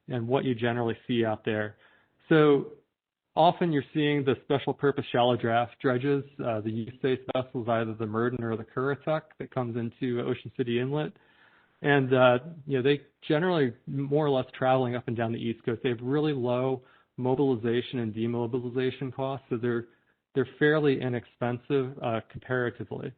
and what you generally see out there. So often you're seeing the special purpose shallow draft dredges, the USACE vessels, either the Murden or the Carozzo that comes into Ocean City Inlet. And, they generally more or less traveling up and down the East Coast. They have really low mobilization and demobilization costs, so they're fairly inexpensive comparatively.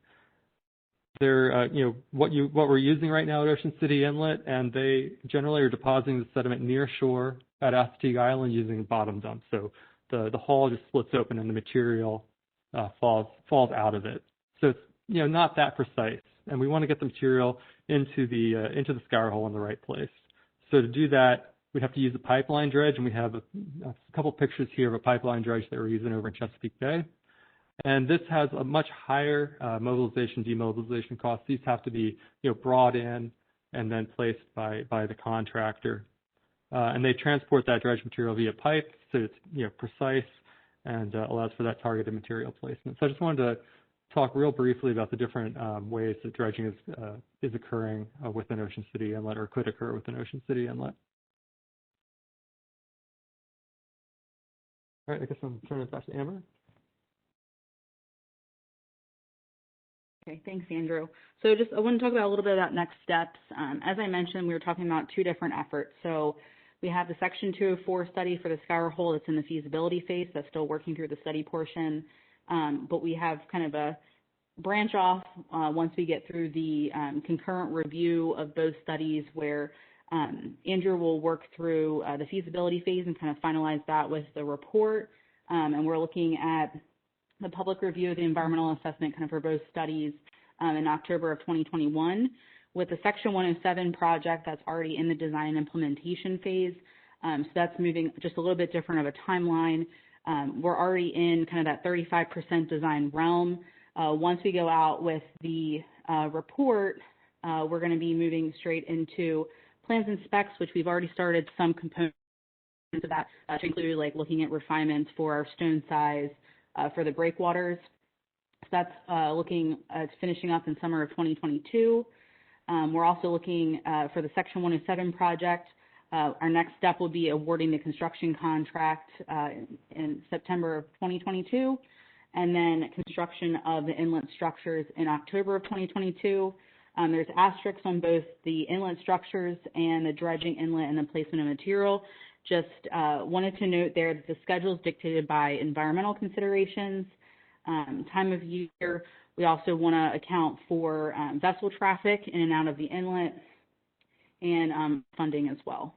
They're what we're using right now at Ocean City Inlet, and they generally are depositing the sediment near shore at Assateague Island using a bottom dump. So the hull just splits open and the material falls out of it. So it's not that precise, and we want to get the material into the scour hole in the right place. So to do that, we'd have to use a pipeline dredge, and we have a couple pictures here of a pipeline dredge that we're using over in Chesapeake Bay. And this has a much higher mobilization, demobilization costs. These have to be brought in and then placed by the contractor. And they transport that dredge material via pipe, so it's precise and allows for that targeted material placement. So I just wanted to talk real briefly about the different ways that dredging is occurring within Ocean City Inlet, or could occur within Ocean City Inlet. All right, I guess I'm turning it back to Amber. Okay, thanks, Andrew. So I want to talk about a little bit about next steps. As I mentioned, we were talking about two different efforts. So we have the Section 204 study for the scour hole that's in the feasibility phase. That's still working through the study portion. But we have kind of a branch off once we get through the concurrent review of both studies, where Andrew will work through the feasibility phase and kind of finalize that with the report. And we're looking at the public review of the environmental assessment kind of for both studies in October of 2021. With the Section 107 project, that's already in the design and implementation phase. So that's moving just a little bit different of a timeline. We're already in kind of that 35% design realm. Once we go out with the report, we're going to be moving straight into plans and specs, which we've already started some components of that, to include like looking at refinements for our stone size for the breakwaters. So that's looking at finishing up in summer of 2022. We're also looking for the Section 107 project. Our next step will be awarding the construction contract in September of 2022, and then construction of the inlet structures in October of 2022. There's asterisks on both the inlet structures and the dredging inlet and the placement of material. Just wanted to note there that the schedule is dictated by environmental considerations, time of year. We also want to account for vessel traffic in and out of the inlet, and funding as well.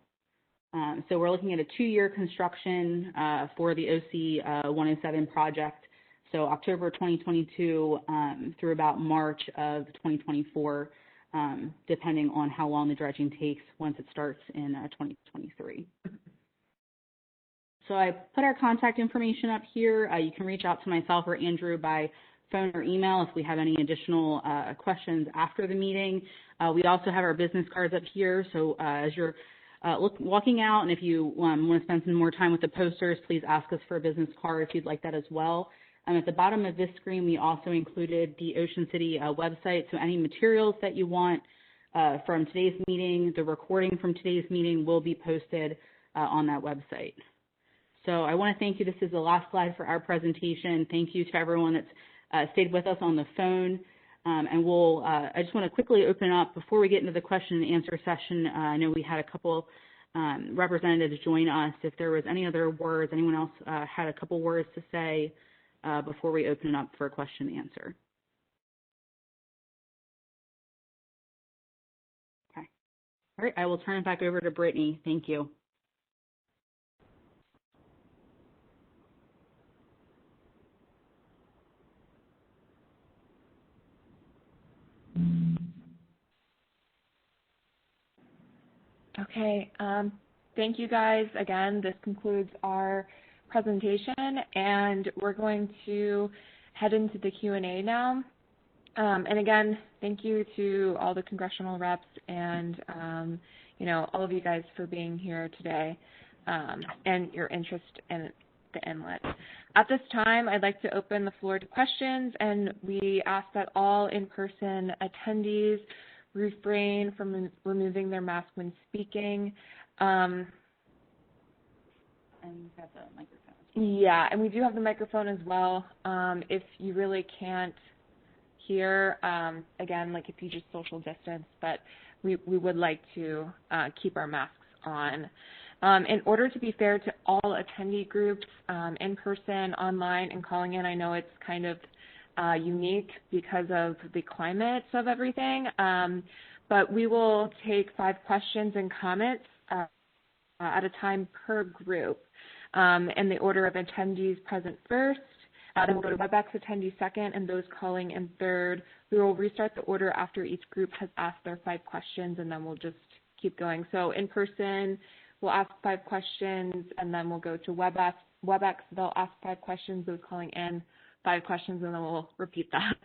So we're looking at a 2-year construction for the OC 107 project. So October 2022 through about March of 2024 depending on how long the dredging takes once it starts in 2023. So I put our contact information up here. You can reach out to myself or Andrew by phone or email if we have any additional questions after the meeting. We also have our business cards up here, so as you're walking out, and if you want to spend some more time with the posters, please ask us for a business card if you'd like that as well. At the bottom of this screen, we also included the Ocean City website, so any materials that you want from today's meeting, the recording from today's meeting will be posted on that website. So I want to thank you. This is the last slide for our presentation. Thank you to everyone that's stayed with us on the phone. And I just want to quickly open up before we get into the question and answer session. I know we had a couple representatives join us. If there was any other words, anyone else had a couple words to say before we open it up for a question and answer. Okay. All right, I will turn it back over to Brittany. Thank you. Okay, thank you guys. Again, this concludes our presentation, and we're going to head into the Q&A now. And again, thank you to all the congressional reps and, all of you guys for being here today and your interest in the inlet. At this time, I'd like to open the floor to questions, and we ask that all in-person attendees refrain from removing their mask when speaking. And we have the microphone. Yeah, and we do have the microphone as well. If you really can't hear, again, like if you just social distance, but we would like to keep our masks on. In order to be fair to all attendee groups, in person, online, and calling in, I know it's kind of unique because of the climate of everything, but we will take 5 questions and comments at a time per group in the order of attendees present first. Then we'll go to WebEx attendees second, and those calling in third. We will restart the order after each group has asked their 5 questions, and then we'll just keep going. So in person, we'll ask 5 questions, and then we'll go to WebEx. They'll ask 5 questions, those calling in 5 questions, and then we'll repeat that.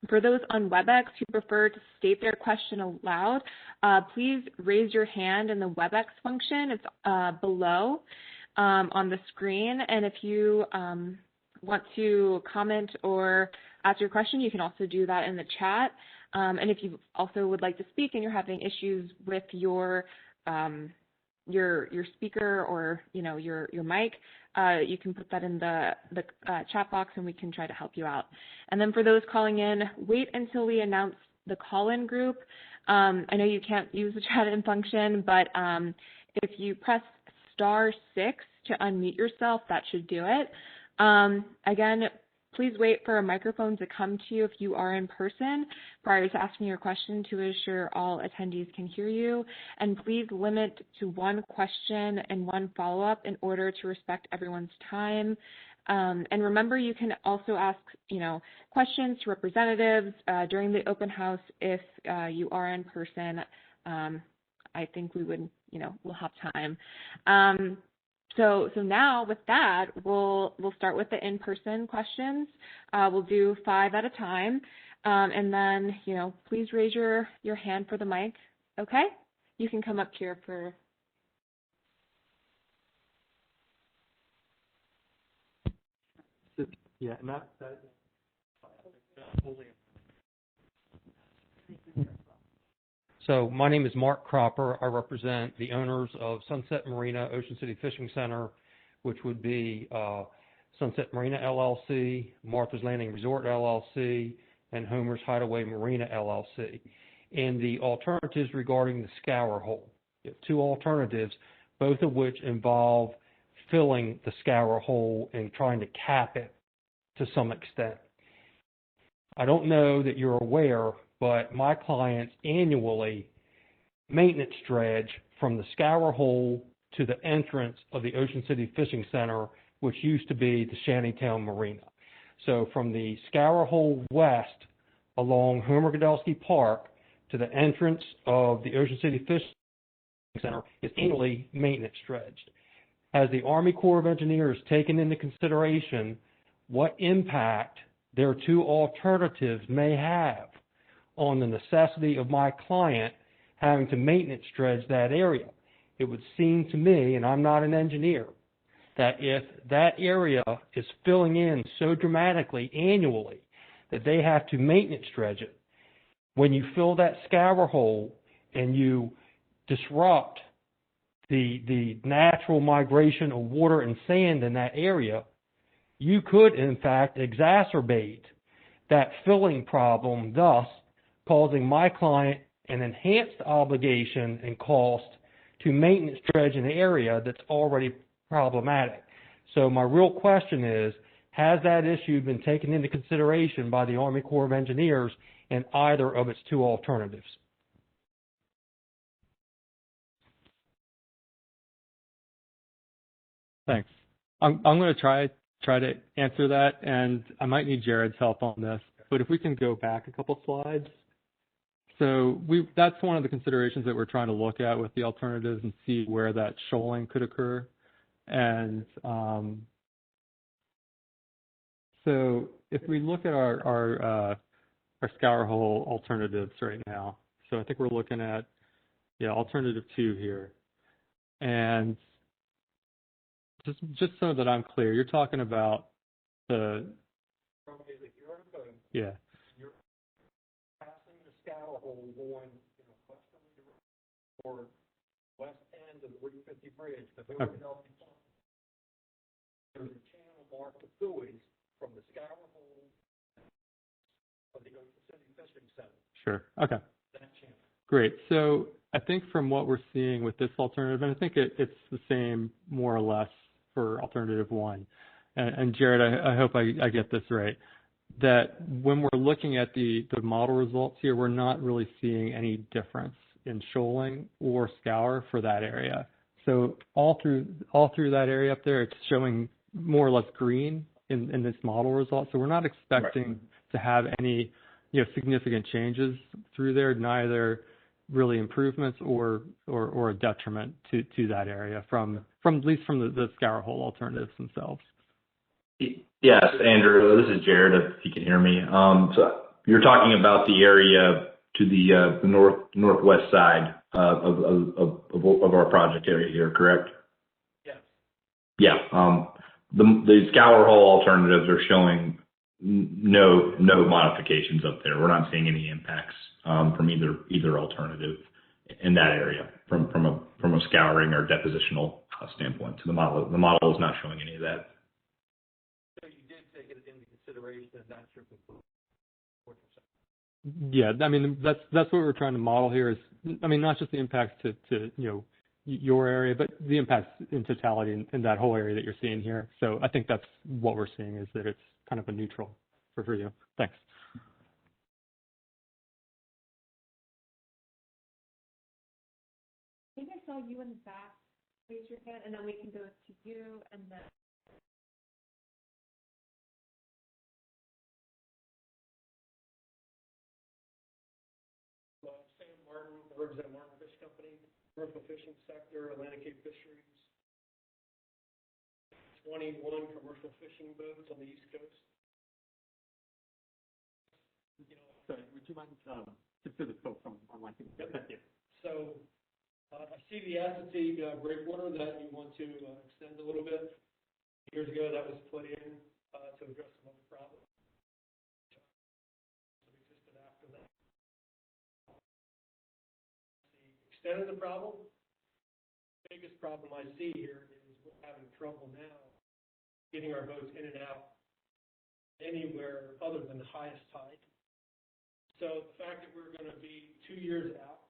For those on WebEx who prefer to state their question aloud, please raise your hand in the WebEx function. It's below on the screen. And if you want to comment or ask your question, you can also do that in the chat. And if you also would like to speak and you're having issues with your speaker or your mic, you can put that in the chat box and we can try to help you out. And then for those calling in, wait until we announce the call-in group. I know you can't use the chat-in function, but if you press *6 to unmute yourself, that should do it. Again, please wait for a microphone to come to you if you are in person prior to asking your question to ensure all attendees can hear you. And please limit to 1 question and 1 follow-up in order to respect everyone's time. And remember, you can also ask, questions to representatives during the open house if you are in person. I think we would, we'll have time. So now with that, we'll start with the in-person questions. We'll do 5 at a time. And then, please raise your hand for the mic. Okay? You can come up here for... Yeah, not that. So my name is Mark Cropper. I represent the owners of Sunset Marina Ocean City Fishing Center, which would be Sunset Marina LLC, Martha's Landing Resort LLC, and Homer's Hideaway Marina LLC. And the alternatives regarding the scour hole. You have 2 alternatives, both of which involve filling the scour hole and trying to cap it to some extent. I don't know that you're aware, but my clients annually maintenance dredge from the scour hole to the entrance of the Ocean City Fishing Center, which used to be the Shantytown Marina. So from the scour hole west along Homer Gudelsky Park to the entrance of the Ocean City Fishing Center is annually maintenance dredged. Has the Army Corps of Engineers taken into consideration what impact their two alternatives may have on the necessity of my client having to maintenance dredge that area? It would seem to me, and I'm not an engineer, that if that area is filling in so dramatically annually that they have to maintenance dredge it, when you fill that scour hole and you disrupt the natural migration of water and sand in that area, you could, in fact, exacerbate that filling problem, thus causing my client an enhanced obligation and cost to maintenance dredge an area that's already problematic. So my real question is, has that issue been taken into consideration by the Army Corps of Engineers in either of its two alternatives? Thanks. I'm going to try to answer that, and I might need Jared's help on this. But if we can go back a couple slides. So that's one of the considerations that we're trying to look at with the alternatives and see where that shoaling could occur. And so if we look at our scour hole alternatives right now, so I think we're looking at alternative 2 here. And just so that I'm clear, you're talking about the yeah. You're passing the scour hole going westerly or west end of the Route 50 bridge. There's a channel marked with buoys from the scour hole of the Ocean City Fishing Center. Sure. Okay. That channel. Great. So I think from what we're seeing with this alternative, and I think it's the same more or less for alternative 1. And Jared, I hope I get this right, that when we're looking at the model results here, we're not really seeing any difference in shoaling or scour for that area. So all through that area up there, it's showing more or less green in this model result. So we're not expecting to have any significant changes through there, neither really improvements or a detriment to that area from at least from the scour hole alternatives themselves. Yes, Andrew, this is Jared, if you can hear me. So you're talking about the area to the northwest side of our project area here, correct? Yes. Yeah. The scour hole alternatives are showing no modifications up there. We're not seeing any impacts from either alternative in that area from a scouring or depositional standpoint. So the model is not showing any of that. So you did take it into consideration, and that's your conclusion. Yeah, I mean that's what we're trying to model here is, I mean, not just the impacts to your area, but the impacts in totality in that whole area that you're seeing here. So I think that's what we're seeing, is that it's kind of a neutral for you. Thanks. I think I saw you in the back. Raise your hand, and then we can go to you, and then. Sam Martin, I represent Martin Fish Company, commercial fishing sector, Atlantic Cape Fisheries. 21 commercial fishing boats on the East Coast. Sorry, would you mind just for the folks online? Yep. Thank you. So I see the Asset breakwater that you want to extend a little bit. Years ago, that was put in to address some other problems that existed after that. The extent of the problem, the biggest problem I see here is we're having trouble now getting our boats in and out anywhere other than the highest tide. So the fact that we're going to be 2 years out,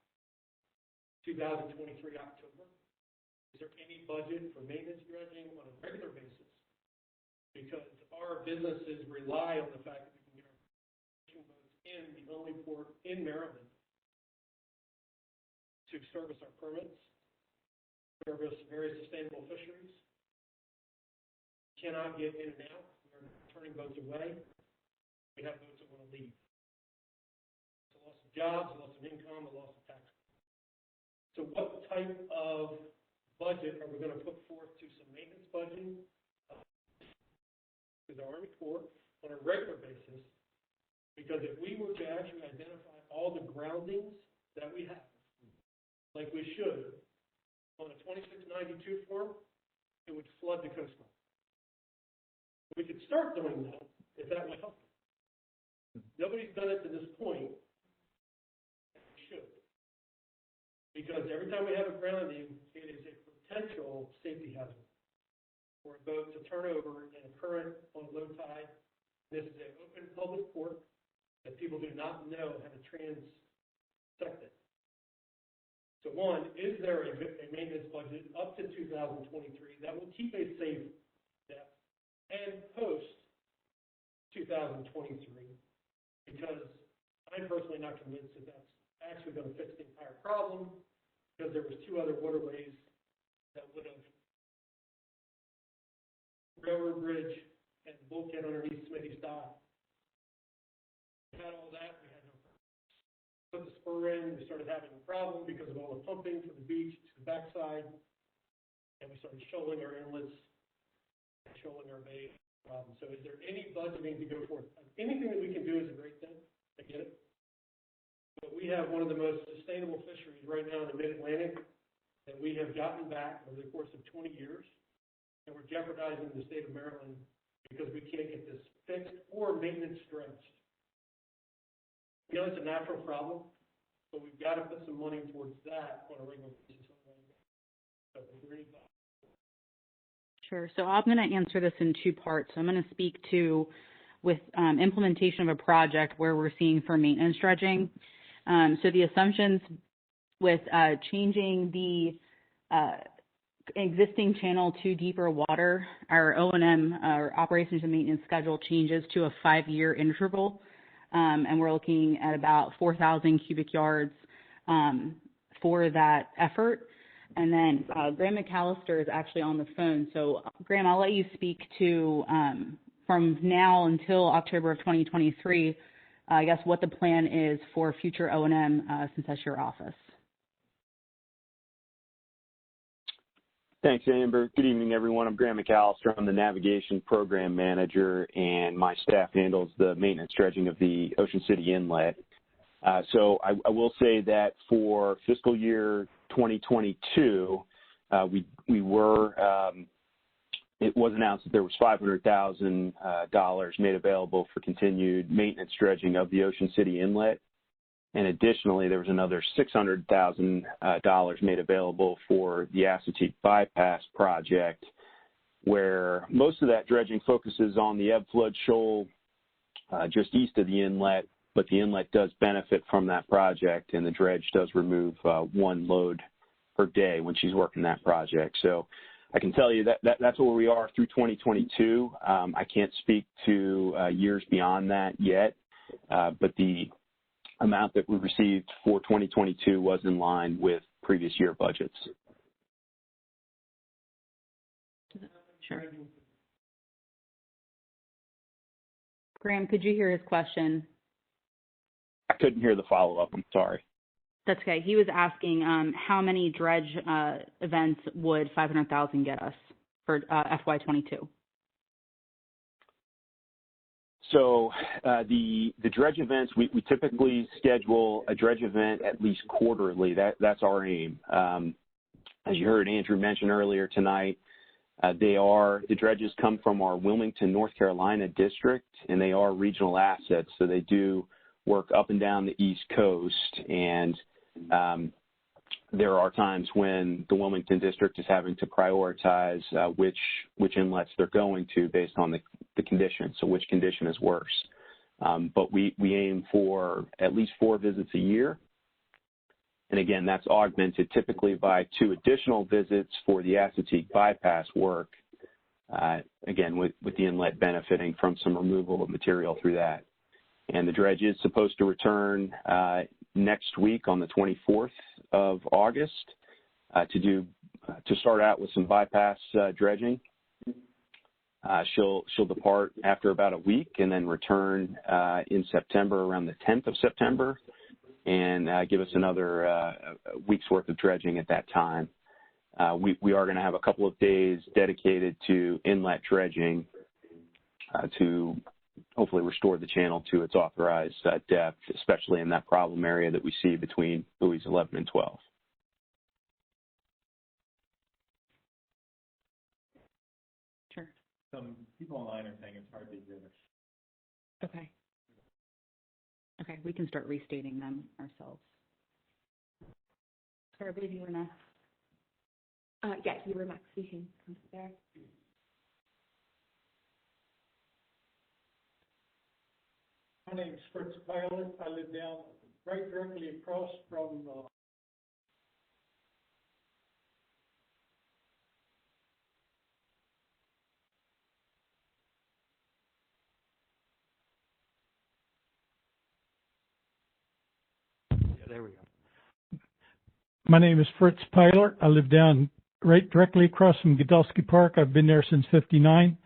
2023 October, is there any budget for maintenance dredging on a regular basis? Because our businesses rely on the fact that we can get our fishing boats in the only port in Maryland to service our permits, service very sustainable fisheries. Cannot get in and out. We're turning boats away. We have boats that want to leave. jobs, a loss of income, a loss of tax. So what type of budget are we going to put forth to some maintenance budgeting to the Army Corps on a regular basis? Because if we were to actually identify all the groundings that we have, like we should, on a 2692 form, it would flood the coastline. We could start doing that if that would help. Nobody's done it to this point. We should. Because every time we have a grounding, it is a potential safety hazard for a boat to turn over in a current on low tide. This is an open public port that people do not know how to transect it. So one, is there a maintenance budget up to 2023 that will keep a safe depth and post 2023? Because I'm personally not convinced that that's actually going to fix the entire problem, because there was two other waterways that would have railroad bridge and bulkhead underneath Smitty's dock. We had all that. We had no problem. Put the spur in. We started having a problem because of all the pumping from the beach to the backside, and we started shoaling our inlets, shoaling our bay. So is there any budgeting to go forth? Anything that we can do is a great thing. I get it. But we have one of the most sustainable fisheries right now in the mid-Atlantic that we have gotten back over the course of 20 years, and we're jeopardizing the state of Maryland because we can't get this fixed or maintenance stretched. You know, it's a natural problem, but we've got to put some money towards that on a regular basis. So, Sure. So I'm going to answer this in two parts. So I'm going to speak to with implementation of a project where we're seeing for maintenance dredging. So the assumptions with changing the existing channel to deeper water, our O&M, our operations and maintenance schedule changes to a 5-year interval. And we're looking at about 4,000 cubic yards for that effort. And then Graham McAllister is actually on the phone. So Graham, I'll let you speak to from now until October of 2023, I guess what the plan is for future O&M since that's your office. Thanks, Amber. Good evening, everyone. I'm Graham McAllister. I'm the Navigation Program Manager, and my staff handles the maintenance dredging of the Ocean City Inlet. So I will say that for fiscal year 2022, it was announced that there was $500,000 made available for continued maintenance dredging of the Ocean City Inlet. And additionally, there was another $600,000 made available for the Assateague Bypass project, where most of that dredging focuses on the ebb flood shoal just east of the inlet, but the inlet does benefit from that project, and the dredge does remove one load per day when she's working that project. So I can tell you that's where we are through 2022. I can't speak to years beyond that yet, but the amount that we received for 2022 was in line with previous year budgets. Sure. Graham, could you hear his question? I couldn't hear the follow-up. I'm sorry. That's okay. He was asking how many dredge events would $500,000 get us for FY22? So the dredge events, we typically schedule a dredge event at least quarterly. That's our aim. As you heard Andrew mention earlier tonight, the dredges come from our Wilmington, North Carolina district, and they are regional assets. So they do work up and down the East Coast, and there are times when the Wilmington district is having to prioritize which inlets they're going to based on the condition, so which condition is worse. But we aim for at least 4 visits a year. And again, that's augmented typically by 2 additional visits for the Assateague Bypass work, again, with the inlet benefiting from some removal of material through that. And the dredge is supposed to return next week on the 24th of August to start out with some bypass dredging. She'll depart after about a week and then return in September, around the 10th of September, and give us another week's worth of dredging at that time. We are going to have a couple of days dedicated to inlet dredging to hopefully restore the channel to its authorized depth, especially in that problem area that we see between buoys 11 and 12. Sure. Some people online are saying it's hard to hear. Okay. Okay, we can start restating them ourselves. Sorry, I believe you were next. Yes, you were next. You can come there. My name is Fritz Pilot. I live down right directly across from There we go. My name is Fritz Pilot. I live down right directly across from Gudelsky Park. I've been there since '59,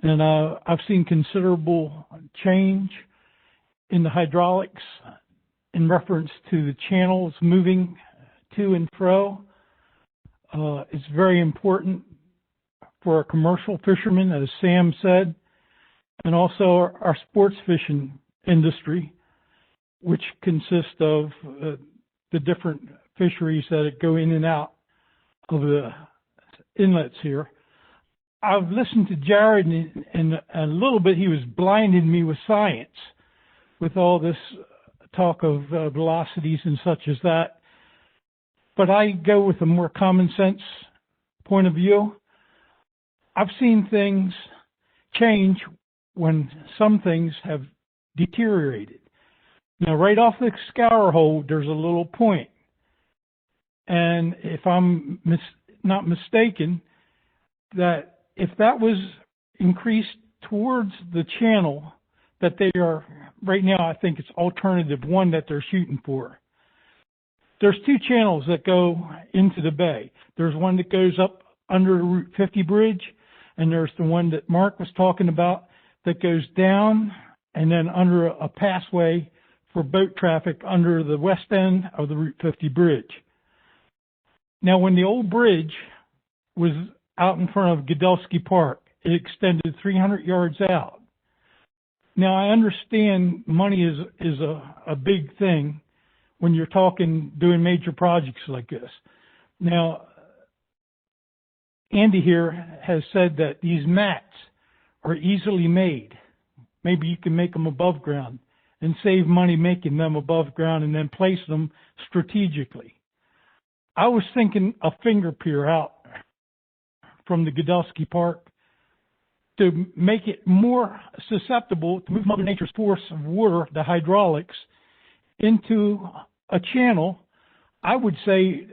and I've seen considerable change in the hydraulics in reference to the channels moving to and fro. It's very important for our commercial fishermen, as Sam said, and also our sports fishing industry, which consists of the different fisheries that go in and out of the inlets here. I've listened to Jared, and a little bit he was blinding me with science, with all this talk of velocities and such as that. But I go with a more common sense point of view. I've seen things change when some things have deteriorated. Now, right off the Scour hole, there's a little point. And if I'm not mistaken, that if that was increased towards the channel that they are, right now I think it's alternative one that they're shooting for. There's two channels that go into the bay. There's one that goes up under the Route 50 bridge, and there's the one that Mark was talking about that goes down and then under a passway for boat traffic under the west end of the Route 50 bridge. Now, when the old bridge was out in front of Gudelsky Park, it extended 300 yards out. Now, I understand money is a big thing when you're doing major projects like this. Now, Andy here has said that these mats are easily made. Maybe you can make them above ground and save money making them above ground and then place them strategically. I was thinking a finger pier out from the Gudelsky Park to make it more susceptible to move Mother Nature's force of water, the hydraulics, into a channel. I would say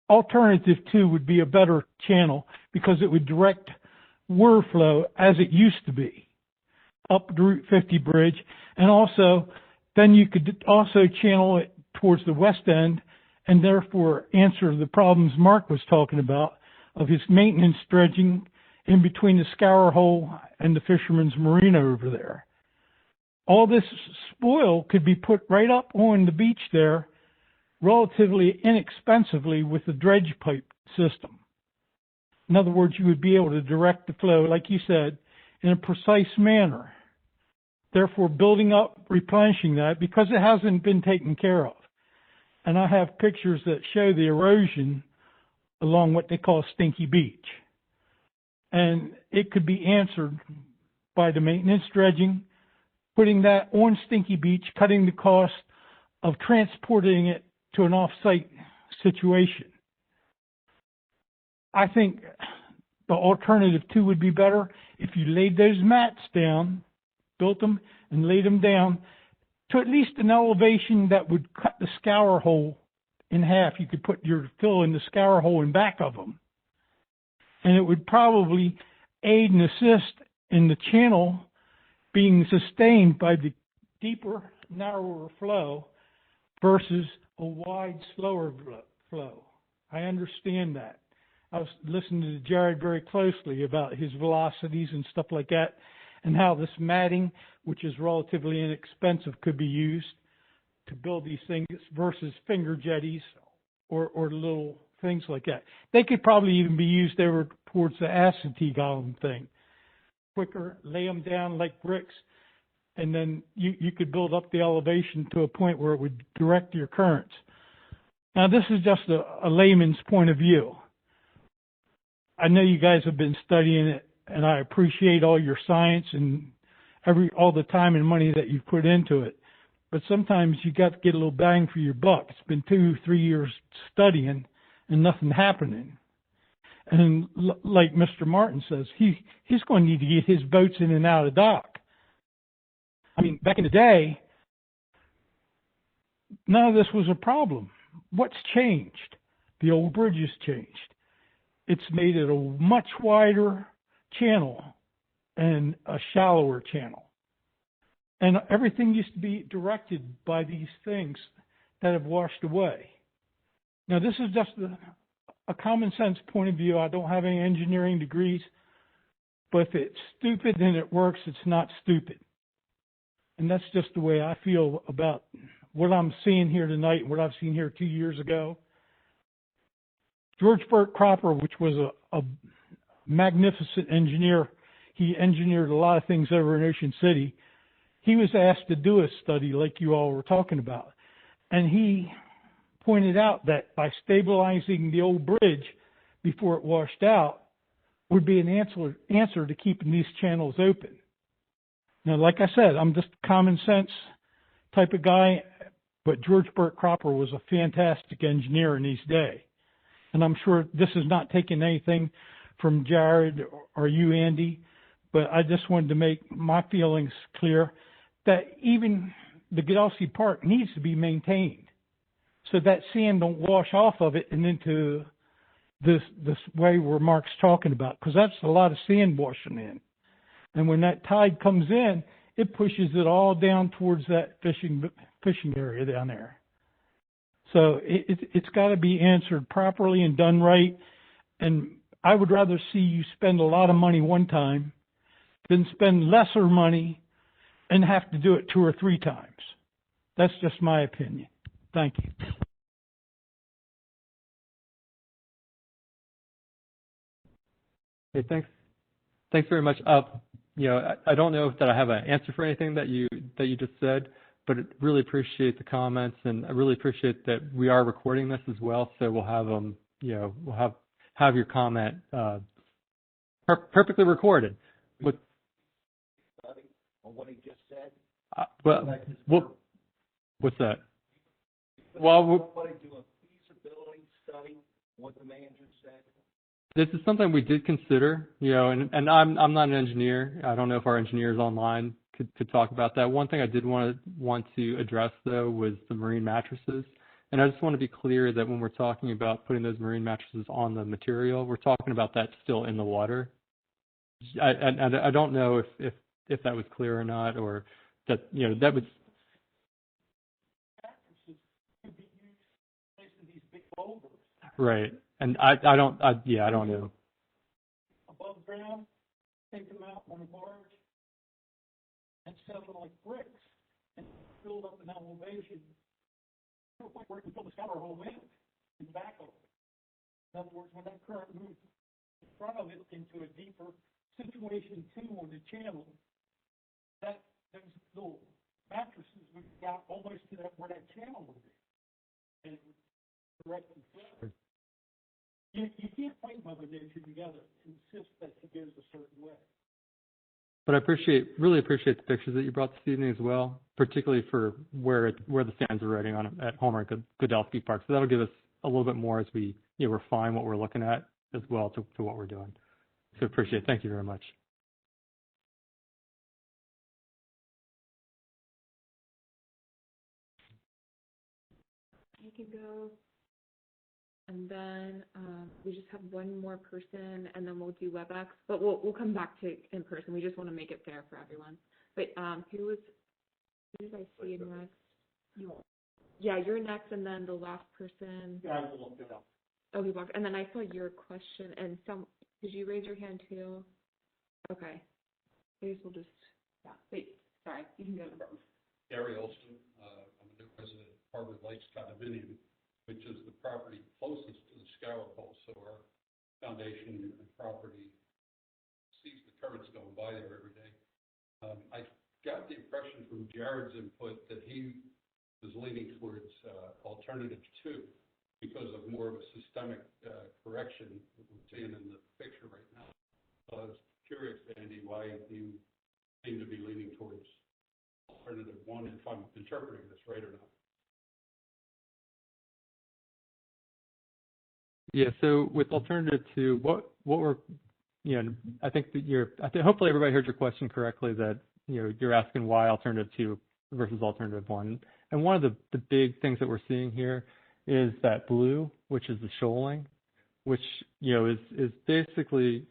alternative 2 would be a better channel because it would direct water flow as it used to be up the Route 50 bridge, and also then you could also channel it towards the west end and therefore answer the problems Mark was talking about of his maintenance dredging in between the Scour hole and the fisherman's marina over there. All this spoil could be put right up on the beach there relatively inexpensively with the dredge pipe system. In other words, you would be able to direct the flow, like you said, in a precise manner, therefore building up, replenishing that because it hasn't been taken care of. And I have pictures that show the erosion along what they call Stinky Beach. And it could be answered by the maintenance dredging, putting that on Stinky Beach, cutting the cost of transporting it to an off-site situation. I think the alternative 2 would be better if you laid those mats down, built them and laid them down to at least an elevation that would cut the Scour hole in half. You could put your fill in the Scour hole in back of them. And it would probably aid and assist in the channel being sustained by the deeper, narrower flow versus a wide, slower flow. I understand that. I was listening to Jared very closely about his velocities and stuff like that, and how this matting, which is relatively inexpensive, could be used to build these things versus finger jetties or little things like that. They could probably even be used over towards the acetate column thing. Quicker, lay them down like bricks, and then you could build up the elevation to a point where it would direct your currents. Now, this is just a layman's point of view. I know you guys have been studying it, and I appreciate all your science and all the time and money that you've put into it. But sometimes you got to get a little bang for your buck. It's been 2-3 years studying and nothing happening. And like Mr. Martin says, he's going to need to get his boats in and out of dock. I mean, back in the day, none of this was a problem. What's changed? The old bridge has changed. It's made it a much wider channel and a shallower channel. And everything used to be directed by these things that have washed away. Now, this is just a common sense point of view. I don't have any engineering degrees, but if it's stupid and it works, it's not stupid. And that's just the way I feel about what I'm seeing here tonight and what I've seen here 2 years ago. George Burt Cropper, which was a magnificent engineer, he engineered a lot of things over in Ocean City. He was asked to do a study like you all were talking about. And he pointed out that by stabilizing the old bridge before it washed out would be an answer to keeping these channels open. Now, like I said, I'm just a common sense type of guy, but George Burt Cropper was a fantastic engineer in his day. And I'm sure this is not taking anything from Jared or you, Andy, but I just wanted to make my feelings clear that even the Gudelsky Park needs to be maintained so that sand don't wash off of it and into this way where Mark's talking about, because that's a lot of sand washing in. And when that tide comes in, it pushes it all down towards that fishing area down there. So it's got to be answered properly and done right. And I would rather see you spend a lot of money one time than spend lesser money and have to do it 2 or 3 times. That's just my opinion. Thank you. Hey, thanks very much. I don't know that I have an answer for anything that you just said, but I really appreciate the comments, and I really appreciate that we are recording this as well, so we'll have them, we'll have your comment perfectly recorded. But on what he just said. What's that? Well, somebody do a feasibility study. What the man just said. This is something we did consider, and I'm not an engineer. I don't know if our engineers online could talk about that. One thing I did want to address, though, was the marine mattresses. And I just want to be clear that when we're talking about putting those marine mattresses on the material, we're talking about that still in the water. I don't know if that was clear or not, or that, that was... Mattresses could be used in place of these big boulders. Right. And I don't know. Above ground, take them out on a barge and set them like bricks and build up an elevation to a point where it can fill the scour hole in and back of it. In other words, when that current moves in front of it into a deeper situation 2 on the channel, that those little mattresses would go out almost to where that channel would be. And direct and flow. You can't fight Mother Nature together and insist that she goes a certain way. But I really appreciate the pictures that you brought this evening as well, particularly for where the sands are riding on at Homer Gudelsky Park. So that'll give us a little bit more as we refine what we're looking at as well to what we're doing. So appreciate it. Thank you very much. You can go. And then we just have one more person, and then we'll do WebEx. But we'll come back to in person. We just want to make it fair for everyone. But who did I see next? Yeah, you're next, and then the last person. Yeah, I will do that. Oh, he walked. And then I saw your question, and did you raise your hand too? Okay. I guess we'll just. Yeah. Wait. Sorry. You can go. Gary Olson. I'm a new the Hartman Lakes condominium, which is the property closest to the Scour hole. So our foundation and property sees the currents going by there every day. I got the impression from Jared's input that he was leaning towards alternative 2 because of more of a systemic correction that we're seeing in the picture right now. So I was curious, Andy, why you seem to be leaning towards alternative 1, if I'm interpreting this right or not. Yeah, so with alternative 2, what we're, I think that hopefully everybody heard your question correctly, that, you're asking why alternative 2 versus alternative 1. And one of the big things that we're seeing here is that blue, which is the shoaling, which, is basically,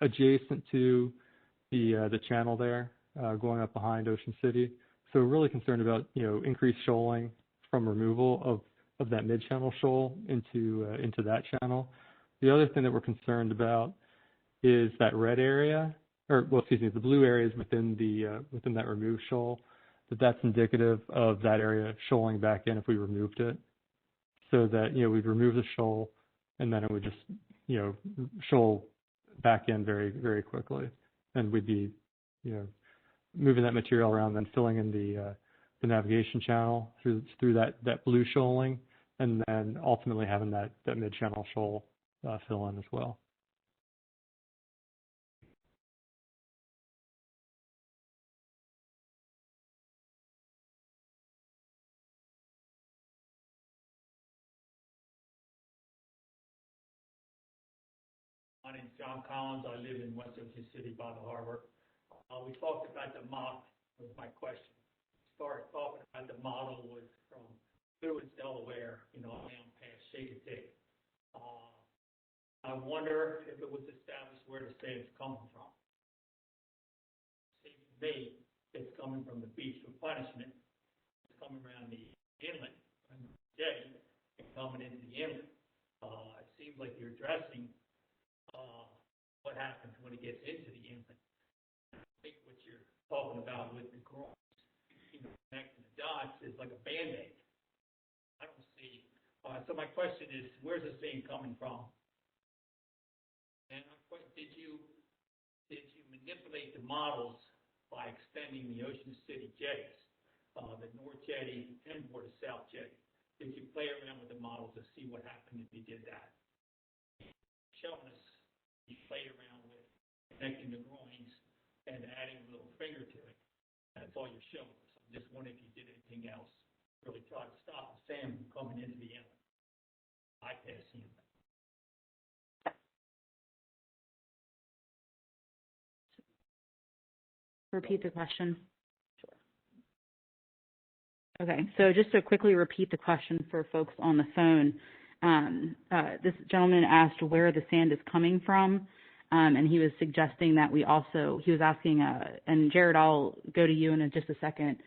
adjacent to the channel there, going up behind Ocean City. So we're really concerned about, increased shoaling from removal of that mid-channel shoal into that channel. The other thing that we're concerned about is that red area, the blue areas within that removed shoal, that's indicative of that area shoaling back in if we removed it. So that, we'd remove the shoal and then it would just, shoal back in very, very quickly. And we'd be, moving that material around, then filling in the navigation channel through that blue shoaling, and then ultimately having that mid-channel shoal fill in as well. My name's John Collins. I live in West Ocean City by the harbor. We talked about the model, was my question. Started talking about the model was from Lewis, Delaware, down past Shakespeare. I wonder if it was established where the sand's coming from. Seems to me it's coming from the beach replenishment. It's coming around the inlet, and the jetty, and coming into the inlet. It seems like you're addressing what happens when it gets into the inlet. I think what you're talking about with the groins, connecting the dots is like a Band-Aid. I don't see. So my question is, where's the sand coming from? And did you manipulate the models by extending the Ocean City jetties, the North Jetty and or the South Jetty? Did you play around with the models to see what happened if you did that? Showing us you played around with connecting the groins and adding a little finger to it. That's all you're showing us. I'm just wondering if you did anything else, really try to stop the sand from coming into the inlet, bypass the inlet. Repeat the question. Sure. Okay, so just to quickly repeat the question for folks on the phone. This gentleman asked where the sand is coming from, and he was suggesting that he was asking, and Jared, I'll go to you in just a second,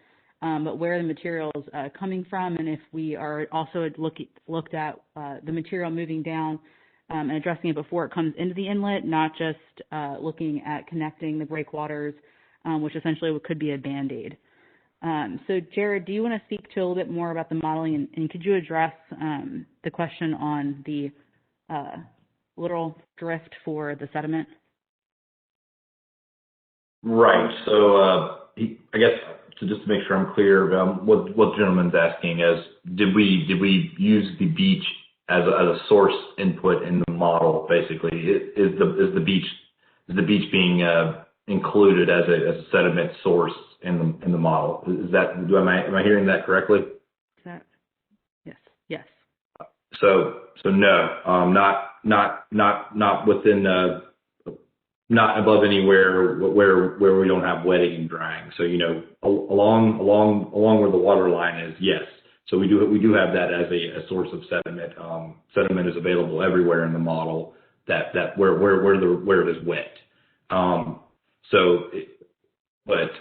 but where the material is coming from, and if we are also looked at the material moving down and addressing it before it comes into the inlet, not just looking at connecting the breakwaters, which essentially could be a Band-Aid. So, Jared, do you want to speak to a little bit more about the modeling, and could you address the question on the little drift for the sediment? Right. So, I guess just to make sure I'm clear, what the gentleman's asking is, did we use the beach as a source input in the model? Basically, is the beach being included as a sediment source in the model? Is that, am I hearing that correctly? Yes. So no, not within, not above anywhere where we don't have wetting and drying. So, along where the water line is, yes. So we do have that as a source of sediment. Sediment is available everywhere in the model that where it is wet. But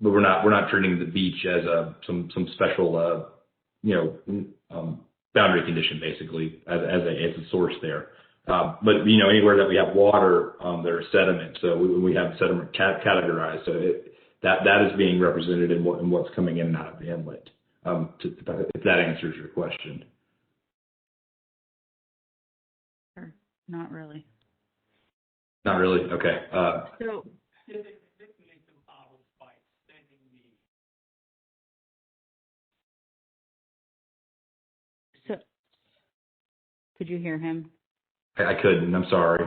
we're not treating the beach as some special boundary condition, basically, as a source there. But anywhere that we have water, there's sediment. So we have sediment categorized. So that is being represented in what's coming in and out of the inlet. if that answers your question. Or not really. Not really? Okay. So, Did they manipulate the models by extending the? so could you hear him? I couldn't. I'm sorry.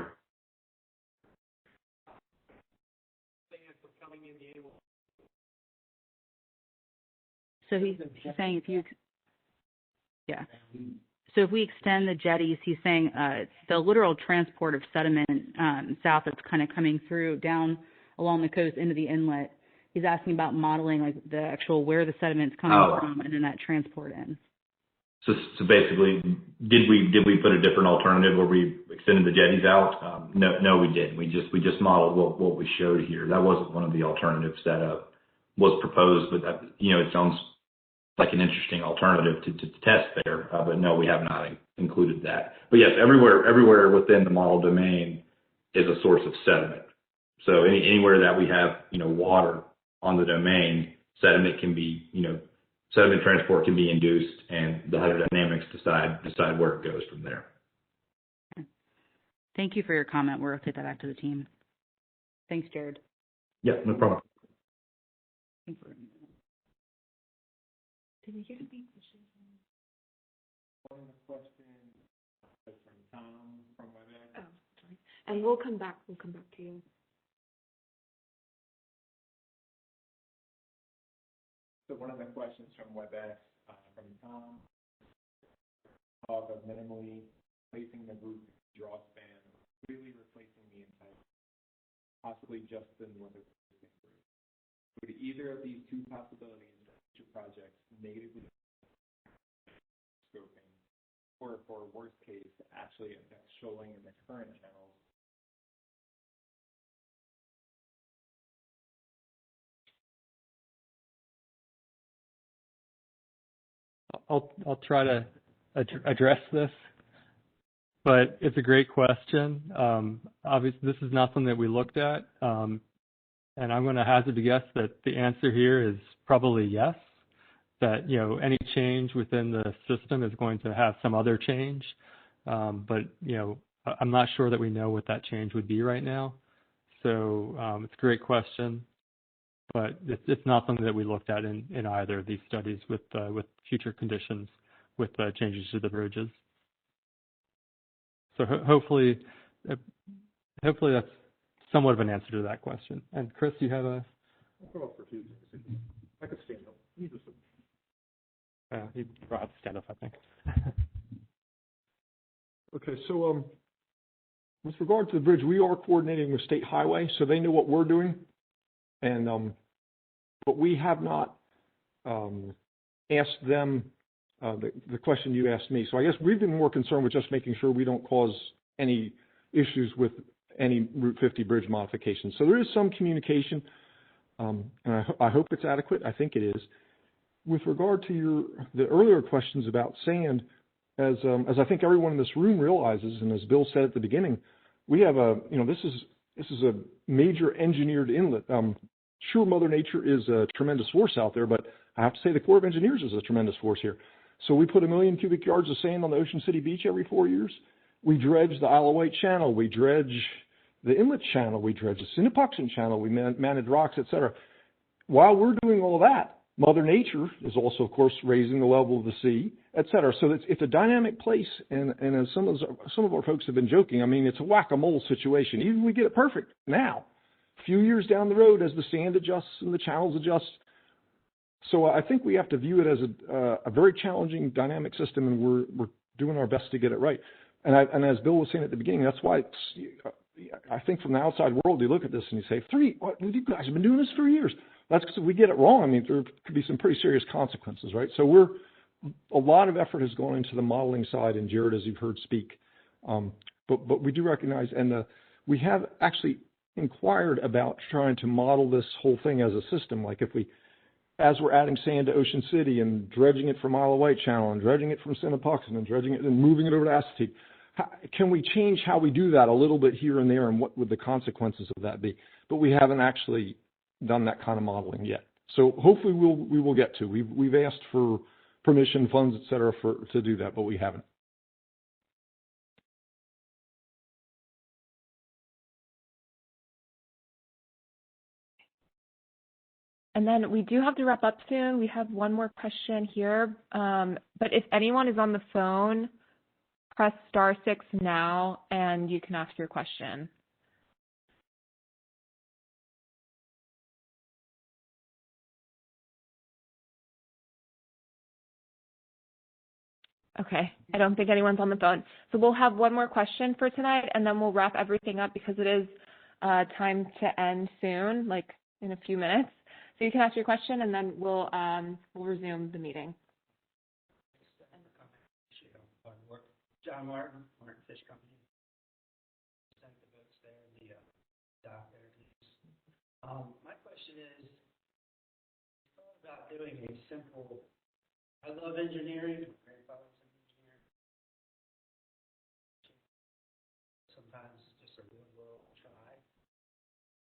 So he's saying So if we extend the jetties, he's saying the literal transport of sediment south that's kind of coming through down along the coast into the inlet. He's asking about modeling like the actual where the sediment's coming from and then that transport in. So basically, did we put a different alternative where we extended the jetties out? No, we didn't. We just modeled what we showed here. That wasn't one of the alternatives that was proposed, but that, it sounds like an interesting alternative to test there. But no, we have not included that. But yes, everywhere within the model domain is a source of sediment. So anywhere that we have water on the domain, sediment can be sediment transport can be induced, and the hydrodynamics decide where it goes from there. Thank you for your comment. We'll take that back to the team. Thanks, Jared. Yeah, no problem. Did we get any questions? One question from Tom from WebEx. Oh, sorry. And we'll come back to you. So one of the questions from WebEx from Tom of minimally placing the roof draw span, completely replacing the entire, possibly just the northern roof. Would either of these two possibilities projects negatively scoping, or for worst case, actually affect shoaling in the current channels? I'll try to address this, but it's a great question. Obviously, this is not something that we looked at, and I'm going to hazard a guess that the answer here is probably yes. That any change within the system is going to have some other change, but I'm not sure that we know what that change would be right now. So it's a great question, but it's not something that we looked at in either of these studies with future conditions with changes to the bridges. So hopefully that's somewhat of an answer to that question. And Chris, you have a? I could stand up. You'd have to stand up, I think. Okay, so with regard to the bridge, we are coordinating with State Highway, so they know what we're doing, and but we have not asked them the question you asked me. So I guess we've been more concerned with just making sure we don't cause any issues with any Route 50 bridge modifications. So there is some communication, and I hope it's adequate. I think it is. With regard to the earlier questions about sand, as I think everyone in this room realizes, and as Bill said at the beginning, we have this is a major engineered inlet. Sure, Mother Nature is a tremendous force out there, but I have to say the Corps of Engineers is a tremendous force here. So we put 1 million cubic yards of sand on the Ocean City beach every 4 years. We dredge the Isle of Wight channel. We dredge the inlet channel. We dredge the Sinnepuxent channel. We manage rocks, etc. While we're doing all that, Mother Nature is also, of course, raising the level of the sea, et cetera. So it's a dynamic place, and as some of our folks have been joking, I mean, it's a whack-a-mole situation. Even if we get it perfect now, a few years down the road as the sand adjusts and the channels adjust. So I think we have to view it as a very challenging dynamic system, and we're doing our best to get it right. And as Bill was saying at the beginning, that's why I think from the outside world, you look at this and you say, you guys have been doing this for years. That's because if we get it wrong, I mean, there could be some pretty serious consequences, right? So a lot of effort has gone into the modeling side, and Jared, as you've heard speak. But we do recognize, and we have actually inquired about trying to model this whole thing as a system. Like as we're adding sand to Ocean City and dredging it from Isle of Wight Channel and dredging it from Sinnepuxent and dredging it and moving it over to Acetate, can we change how we do that a little bit here and there, and what would the consequences of that be? But we haven't actually done that kind of modeling yet. So hopefully we will get to. We've asked for permission, funds, et cetera, to do that, but we haven't. And then we do have to wrap up soon. We have one more question here. But if anyone is on the phone, press *6 now and you can ask your question. Okay, I don't think anyone's on the phone. So we'll have one more question for tonight and then we'll wrap everything up because it is time to end soon, like in a few minutes. So you can ask your question and then we'll resume the meeting. John Martin Fish Company. Sent the boats there, the dock there. My question is, I thought about doing a simple, I love engineering, my grandfather was an engineer. Sometimes it's just a real world try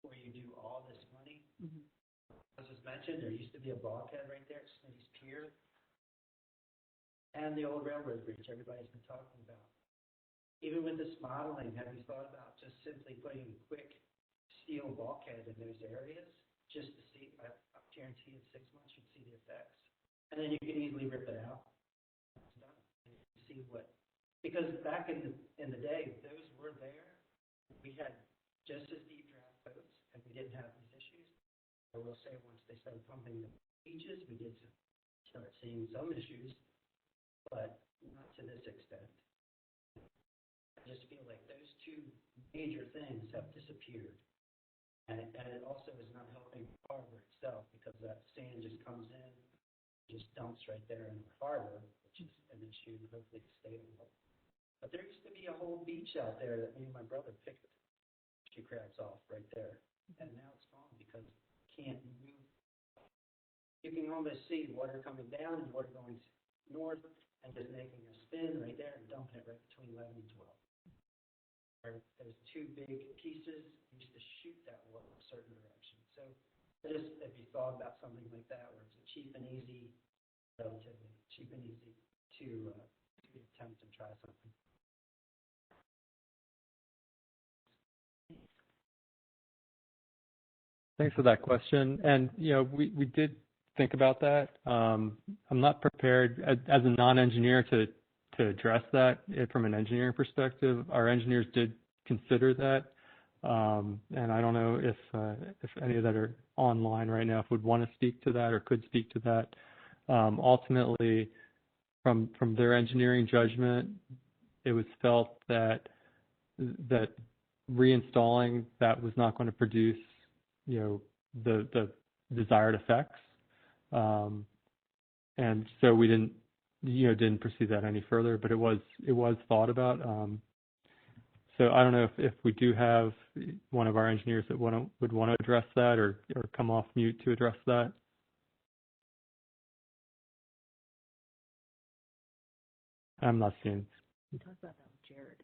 where you do all this money. As was mentioned, there used to be a bulkhead right there at Smitty's Pier. And the old railroad bridge everybody's been talking about. Even with this modeling, have you thought about just simply putting a quick steel bulkhead in those areas just to see? I guarantee in 6 months you'd see the effects. And then you can easily rip it out. It's done. And you can see what, because back in the day, those were there. We had just as deep draft boats and we didn't have these issues. I will say once they started pumping the beaches, we did start seeing some issues. But not to this extent. I just feel like those two major things have disappeared. And it also is not helping the harbor itself because that sand just comes in, just dumps right there in the harbor, which is an issue and hopefully it's stable. But there used to be a whole beach out there that me and my brother picked she crabs off right there. And now it's gone because you can't move. You can almost see water coming down and water going north. And just making a spin right there and dumping it right between 11 and 12. There's two big pieces, you used to shoot that water a certain direction. So just if you thought about something like that where it's a cheap and easy, relatively cheap and easy to attempt and try something. Thanks for that question. And, we did think about that. I'm not prepared as a non-engineer to address that from an engineering perspective. Our engineers did consider that, and I don't know if any of that are online right now, if would want to speak to that or could speak to that. Ultimately, from their engineering judgment, it was felt that reinstalling that was not going to produce, the desired effects. And so we didn't pursue that any further, but it was thought about. So I don't know if we do have one of our engineers that would want to address that or come off mute to address that. I'm not seeing. You talked about that with Jared.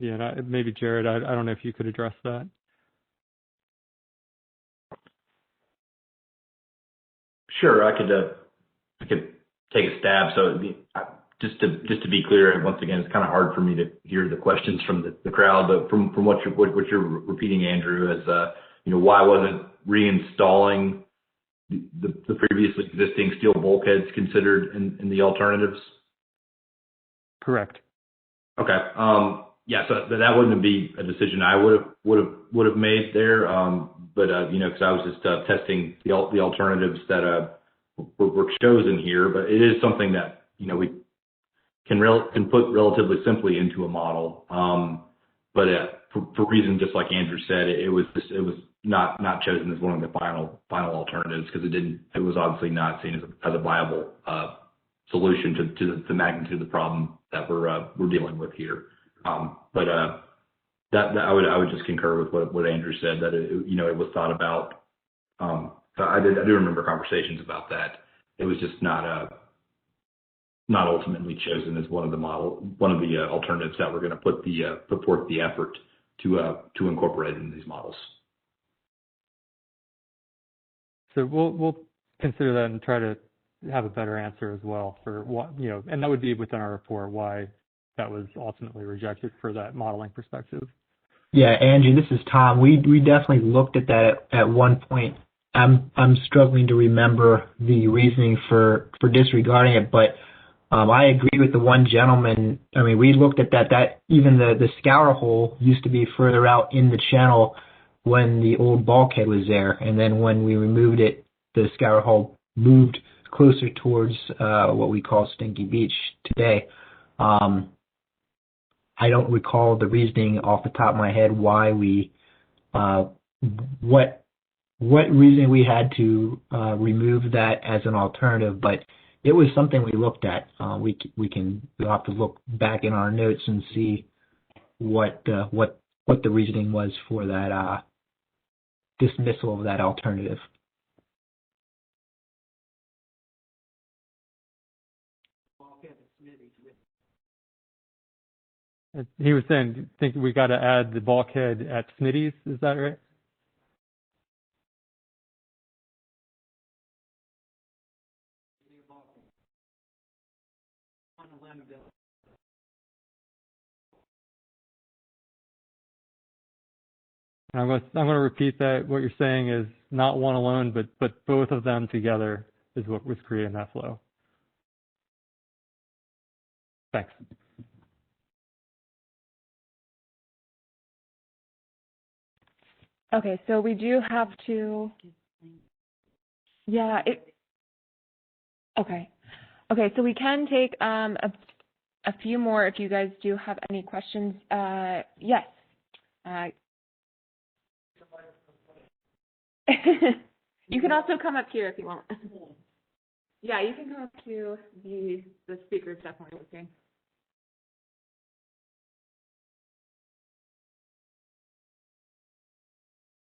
Yeah, maybe Jared. I don't know if you could address that. Sure, I could take a stab. So just to be clear, and once again, it's kind of hard for me to hear the questions from the crowd, but from what you're repeating, Andrew, is why wasn't reinstalling the previously existing steel bulkheads considered in the alternatives? Correct. Okay. Yeah. So that wouldn't be a decision I would have made there. But because I was just testing the alternatives that were chosen here. But it is something that we can put relatively simply into a model. But for reasons just like Andrew said, it was not chosen as one of the final alternatives because it was obviously not seen as a viable solution to the magnitude of the problem that we're dealing with here. But that I would just concur with what Andrew said, that it was thought about. I do remember conversations about that. It was just not ultimately chosen as one of the alternatives that we're going to put forth the effort to incorporate in these models. So we'll consider that and try to have a better answer as well for what, and that would be within our report why that was ultimately rejected for that modeling perspective. Yeah, Angie, this is Tom. We definitely looked at that at one point. I'm struggling to remember the reasoning for disregarding it, but I agree with the one gentleman. I mean, we looked at that even the Scour hole used to be further out in the channel when the old bulkhead was there, and then when we removed it, the Scour hole moved closer towards what we call Stinky Beach today. I don't recall the reasoning off the top of my head why we what reason we had to remove that as an alternative, but it was something we looked at. We'll have to look back in our notes and see what the reasoning was for that dismissal of that alternative. He was saying, think we got to add the bulkhead at Smitty's. Is that right? And I'm going to repeat that. What you're saying is not one alone, but both of them together is what was creating that flow. Thanks. Okay, so we do have to, okay, so we can take a few more if you guys do have any questions. Yes. You can also come up here if you want. Yeah, you can come up to the speaker's definitely looking.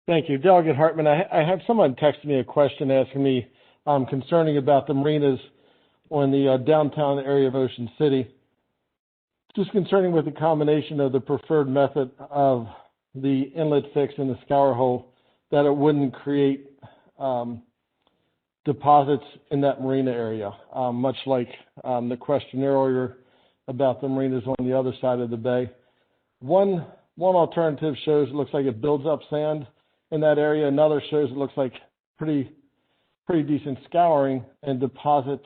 Thank you. Delegate Hartman, I have someone text me a question asking me concerning about the marinas on the downtown area of Ocean City. Just concerning with the combination of the preferred method of the inlet fix and the scour hole, that it wouldn't create deposits in that marina area, much like the question earlier about the marinas on the other side of the bay. One alternative shows it looks like it builds up sand in that area. Another shows it looks like pretty decent scouring and deposits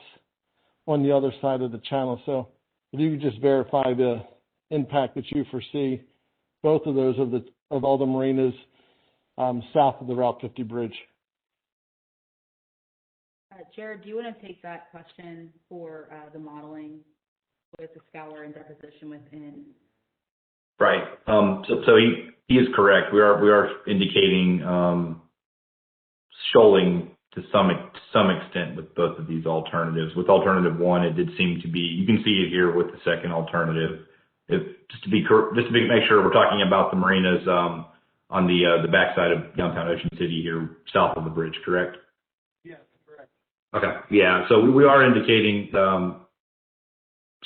on the other side of the channel. So if you could just verify the impact that you foresee, both of those of all the marinas south of the Route 50 bridge. Jared, do you want to take that question for the modeling with the scour and deposition within? Right. So he is correct. We are indicating shoaling to some extent with both of these alternatives. With alternative one, it did seem to be. You can see it here with the second alternative. Just to make sure we're talking about the marinas on the backside of downtown Ocean City here, south of the bridge, correct? Yes, correct. Okay. Yeah. So we are indicating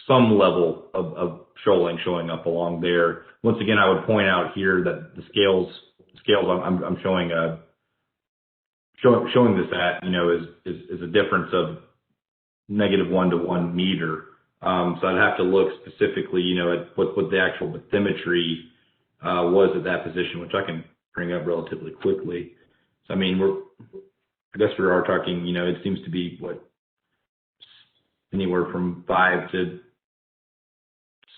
some level of shoaling showing up along there. Once again, I would point out here that the scales I'm showing this at, is a difference of -1 to 1 meter. So I'd have to look specifically, at what the actual bathymetry was at that position, which I can bring up relatively quickly. So I mean, I guess we are talking, it seems to be anywhere from 5 to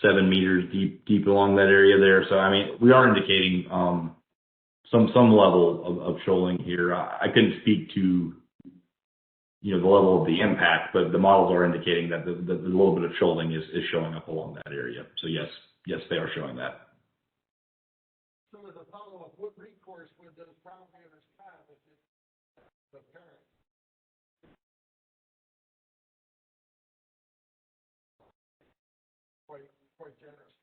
7 meters deep along that area there. So I mean, we are indicating some level of shoaling here. I couldn't speak to the level of the impact, but the models are indicating that the little bit of shoaling is showing up along that area. So yes, they are showing that. So as a follow-up, what recourse would those property owners have if it's apparent? Quite generous.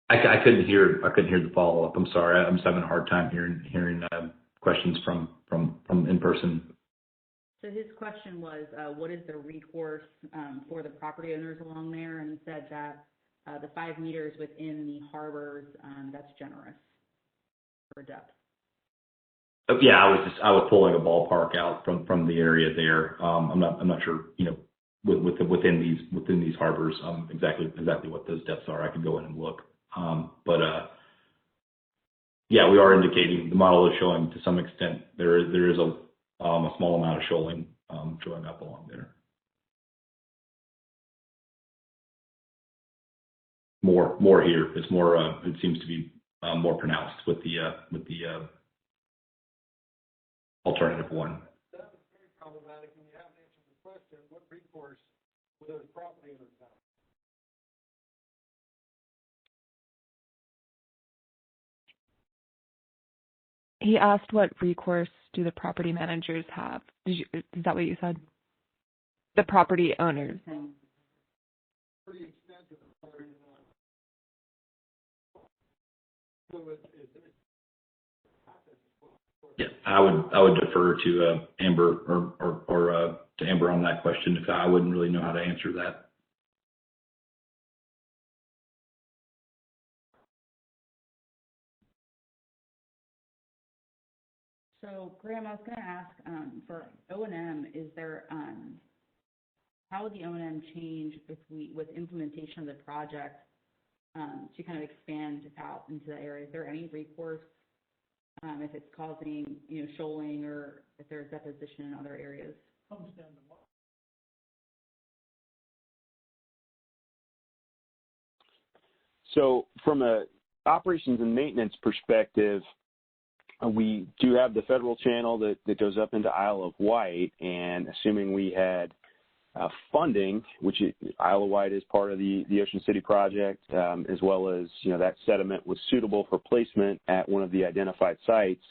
I couldn't hear the follow-up. I'm sorry. I'm just having a hard time hearing questions from in person. So his question was, what is the recourse for the property owners along there? And said that the 5 meters within the harbors, that's generous for depth? Yeah, I was pulling a ballpark out from the area there. I'm not sure, within these harbors, exactly what those depths are. I could go in and look. Yeah, we are indicating the model is showing to some extent there is a small amount of shoaling showing up along there. More here. It's more. It seems to be more pronounced with the alternative one. That was very problematic, and you haven't answered the question: what recourse will those property owners have? He asked what recourse do the property managers have? Is that what you said? The property owners. Pretty extensive. Yeah, I would defer to Amber or to Amber on that question, because I wouldn't really know how to answer that. So, Graham, I was going to ask for O&M, is there how would the O&M change with implementation of the project to kind of expand out into the area? Is there any recourse if it's causing shoaling or if there's deposition in other areas? Comes down to what? So from a operations and maintenance perspective, we do have the federal channel that goes up into Isle of Wight, and assuming we had funding, which Isle of Wight is part of the Ocean City project, as well as that sediment was suitable for placement at one of the identified sites,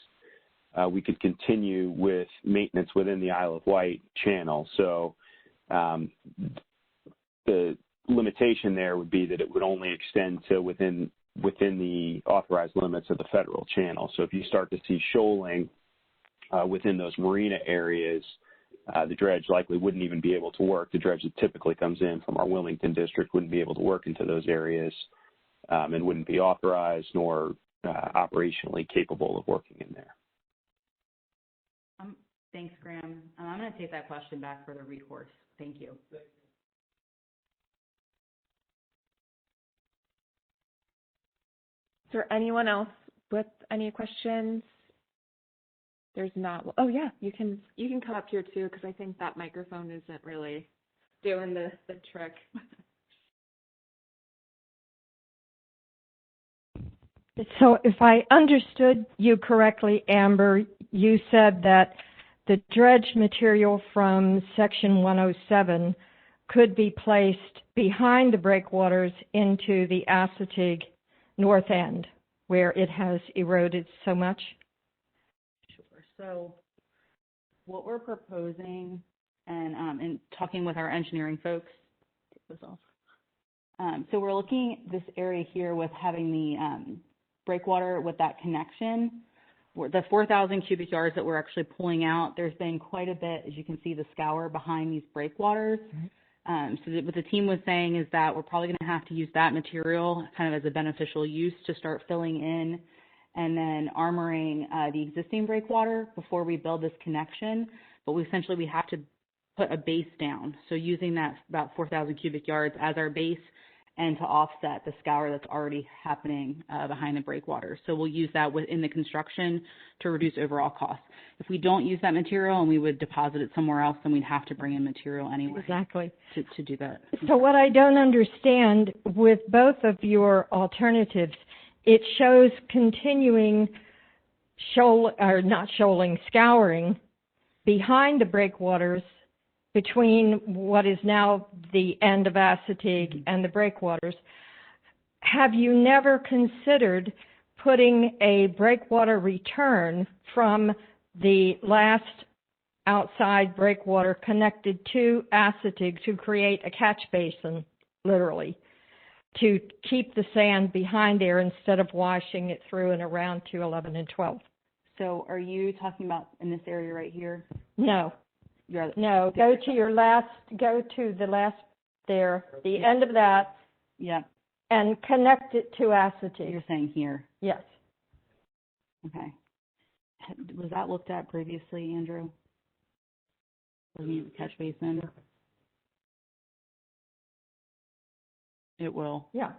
we could continue with maintenance within the Isle of Wight channel. So the limitation there would be that it would only extend to within the authorized limits of the federal channel. So if you start to see shoaling within those marina areas, the dredge likely wouldn't even be able to work. The dredge that typically comes in from our Wilmington district wouldn't be able to work into those areas and wouldn't be authorized nor operationally capable of working in there. Thanks, Graham. I'm going to take that question back for the recourse. Thank you. Is there anyone else with any questions? There's not. Oh yeah, you can come up here too, because I think that microphone isn't really doing the trick. So if I understood you correctly, Amber, you said that the dredge material from Section 107 could be placed behind the breakwaters into the Assateague north end, where it has eroded so much? Sure. So what we're proposing, and in talking with our engineering folks, take this off. So we're looking at this area here with having the breakwater with that connection. The 4,000 cubic yards that we're actually pulling out, there's been quite a bit, as you can see, the scour behind these breakwaters. So what the team was saying is that we're probably going to have to use that material kind of as a beneficial use to start filling in and then armoring the existing breakwater before we build this connection. But we have to put a base down. So using that about 4,000 cubic yards as our base and to offset the scour that's already happening behind the breakwater. So we'll use that within the construction to reduce overall costs. If we don't use that material and we would deposit it somewhere else, then we'd have to bring in material anyway. Exactly. To do that. So what I don't understand with both of your alternatives, it shows continuing scouring behind the breakwaters between what is now the end of Assateague and the breakwaters. Have you never considered putting a breakwater return from the last outside breakwater connected to Assateague to create a catch basin, literally, to keep the sand behind there instead of washing it through and around to 11 and 12? So are you talking about in this area right here? No. No, go to the last there, the end of that. Yeah. And connect it to Assateague. You're saying here? Yes. Okay. Was that looked at previously, Andrew? The catch basin? It will. Yeah.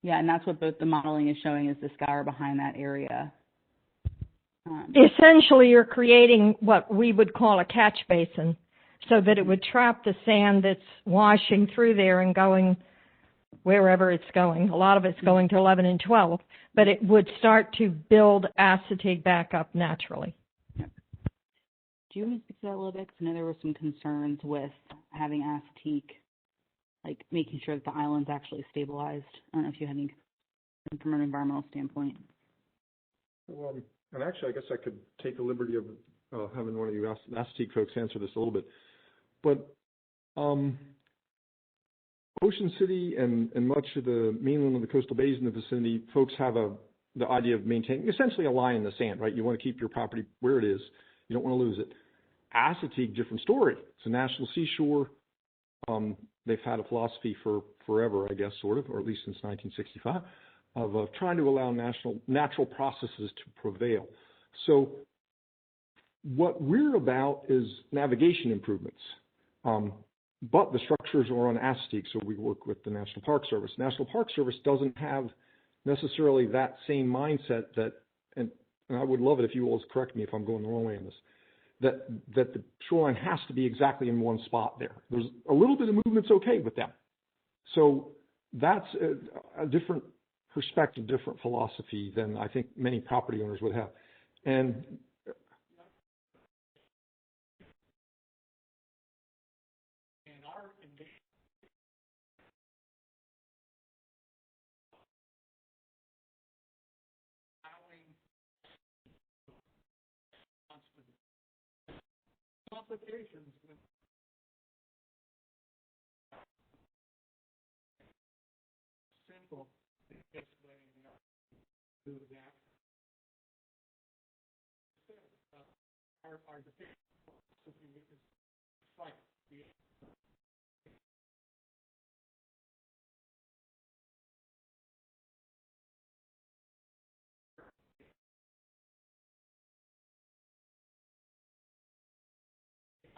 Yeah, and that's what both the modeling is showing is the scour behind that area. Essentially, you're creating what we would call a catch basin so that it would trap the sand that's washing through there and going wherever it's going. A lot of it's going to 11 and 12, but it would start to build acetate back up naturally. Do you want to speak to that a little bit? Because I know there were some concerns with having acetique, like making sure that the island's actually stabilized. I don't know if you had any from an environmental standpoint. Well, and actually, I guess I could take the liberty of having one of you acetique folks answer this a little bit. But Ocean City and much of the mainland of the coastal bays in the vicinity, folks have the idea of maintaining essentially a line in the sand, right? You want to keep your property where it is. You don't want to lose it. Acetique, different story. It's a national seashore. They've had a philosophy for forever, I guess, sort of, or at least since 1965, of trying to allow natural processes to prevail. So what we're about is navigation improvements. But the structures are on acetique, so we work with the National Park Service. National Park Service doesn't have necessarily that same mindset that, and I would love it if you all correct me if I'm going the wrong way on this, that the shoreline has to be exactly in one spot there. There's a little bit of movement's okay with them. So that's a different perspective, different philosophy than I think many property owners would have. And complications with simple explaining do that. Our debate is fight.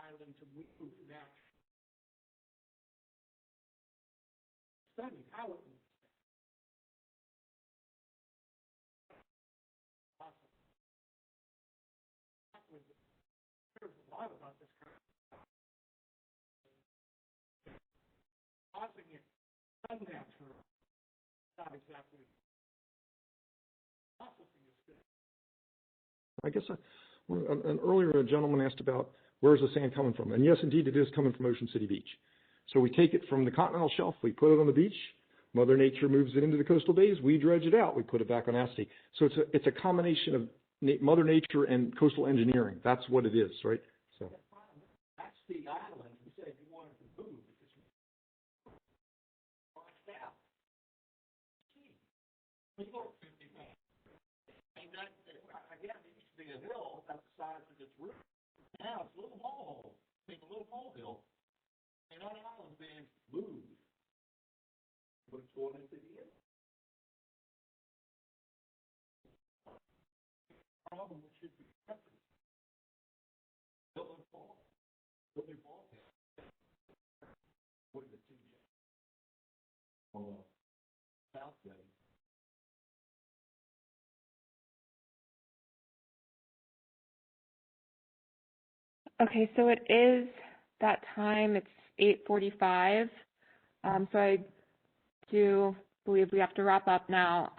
Island to move now. Study how it moves. There's a lot about this kind of causing it unnatural. Not exactly. Processing is good. I guess an earlier a gentleman asked about where's the sand coming from? And yes, indeed, it is coming from Ocean City Beach. So we take it from the continental shelf, we put it on the beach, Mother Nature moves it into the coastal bays, we dredge it out, we put it back on acetate. So it's a combination of Mother Nature and coastal engineering. That's what it is, right? So that's the island you said you wanted to move because you washed out. We go 50 miles. And that, again, it used to be a hill about the size of this roof. Now it's a little mole, a little molehill, and that island's being moved. But it's going into the end. Problem should be separate. Building ball. What are the two on the south side? Okay, so it is that time. It's 8:45. So I do believe we have to wrap up now.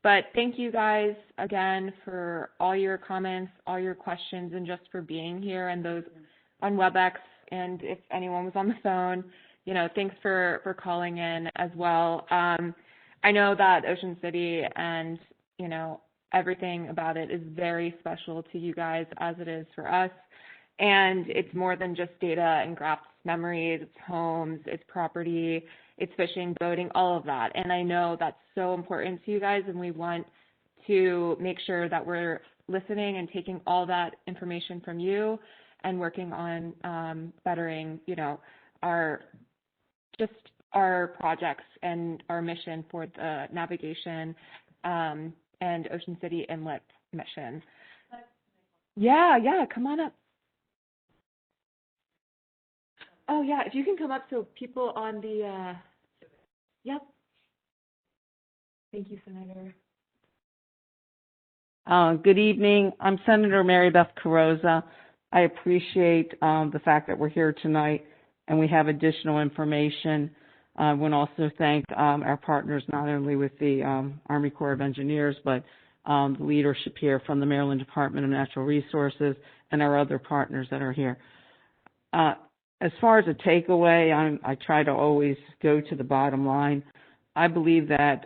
But thank you guys again for all your comments, all your questions, and just for being here, and those on WebEx, and if anyone was on the phone, thanks for calling in as well. I know that Ocean City and, everything about it is very special to you guys as it is for us. And it's more than just data and graphs, memories, it's homes, it's property, it's fishing, boating, all of that. And I know that's so important to you guys, and we want to make sure that we're listening and taking all that information from you and working on bettering, our projects and our mission for the navigation and Ocean City Inlet mission. Yeah, come on up. Oh, yeah, if you can come up so people on the, yep. Thank you, Senator. Good evening. I'm Senator Mary Beth Carozzo. I appreciate the fact that we're here tonight and we have additional information. I want to also thank our partners, not only with the Army Corps of Engineers, but the leadership here from the Maryland Department of Natural Resources and our other partners that are here. As far as a takeaway, I try to always go to the bottom line. I believe that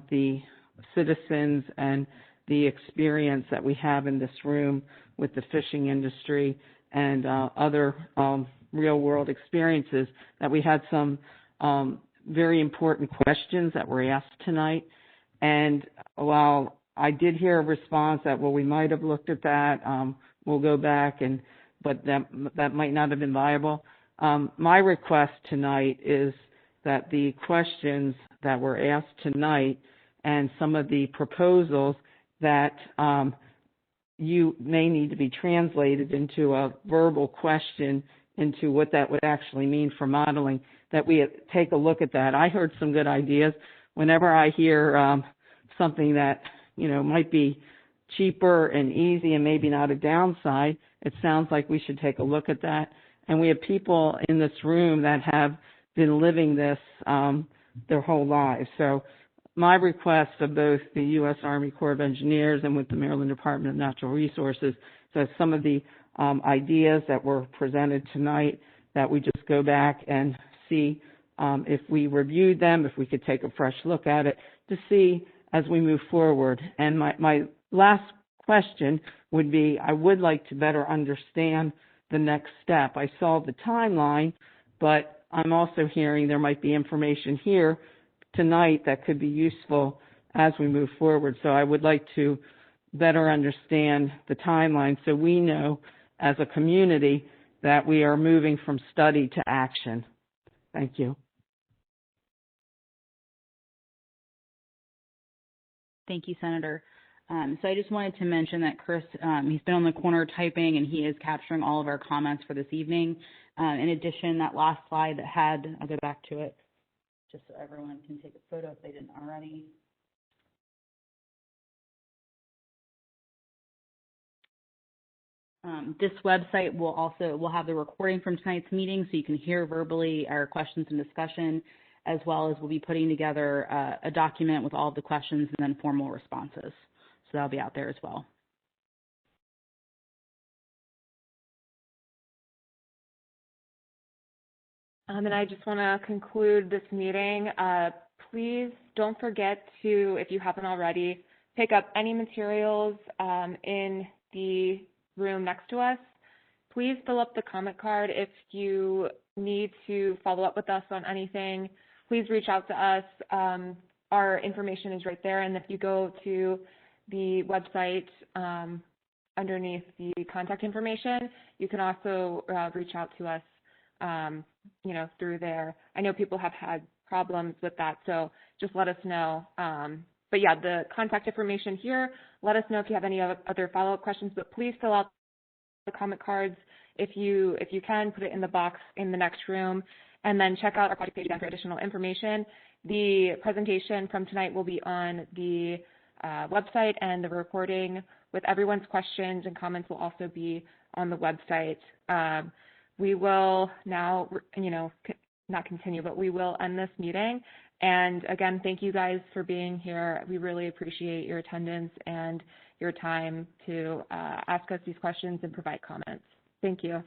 the citizens and the experience that we have in this room with the fishing industry and other real-world experiences, that we had some very important questions that were asked tonight. And while I did hear a response that, well, we might have looked at that, we'll go back, but that might not have been viable. My request tonight is that the questions that were asked tonight and some of the proposals that you may need to be translated into a verbal question into what that would actually mean for modeling, that we take a look at that. I heard some good ideas. Whenever I hear something that, might be cheaper and easy and maybe not a downside, it sounds like we should take a look at that. And we have people in this room that have been living this their whole lives. So my request of both the U.S. Army Corps of Engineers and with the Maryland Department of Natural Resources, that some of the ideas that were presented tonight, that we just go back and see if we reviewed them, if we could take a fresh look at it to see as we move forward. And my last question would be, I would like to better understand the next step. I saw the timeline, but I'm also hearing there might be information here tonight that could be useful as we move forward. So I would like to better understand the timeline so we know as a community that we are moving from study to action. Thank you. Thank you, Senator. So I just wanted to mention that Chris, he's been on the corner typing and he is capturing all of our comments for this evening. In addition, that last slide that had, I'll go back to it just so everyone can take a photo if they didn't already. This website will have the recording from tonight's meeting so you can hear verbally our questions and discussion, as well as we'll be putting together a document with all of the questions and then formal responses. So that'll be out there as well. And I just want to conclude this meeting. Please don't forget to, if you haven't already, pick up any materials in the room next to us. Please fill up the comment card. If you need to follow up with us on anything, please reach out to us. Our information is right there. And if you go to the website underneath the contact information, you can also reach out to us, through there. I know people have had problems with that, so just let us know. But yeah, the contact information here, let us know if you have any other follow-up questions, but please fill out the comment cards if you can, put it in the box in the next room, and then check out our project page for additional information. The presentation from tonight will be on the website, and the recording with everyone's questions and comments will also be on the website. We will now, not continue, but we will end this meeting. And again, thank you guys for being here. We really appreciate your attendance and your time to ask us these questions and provide comments. Thank you.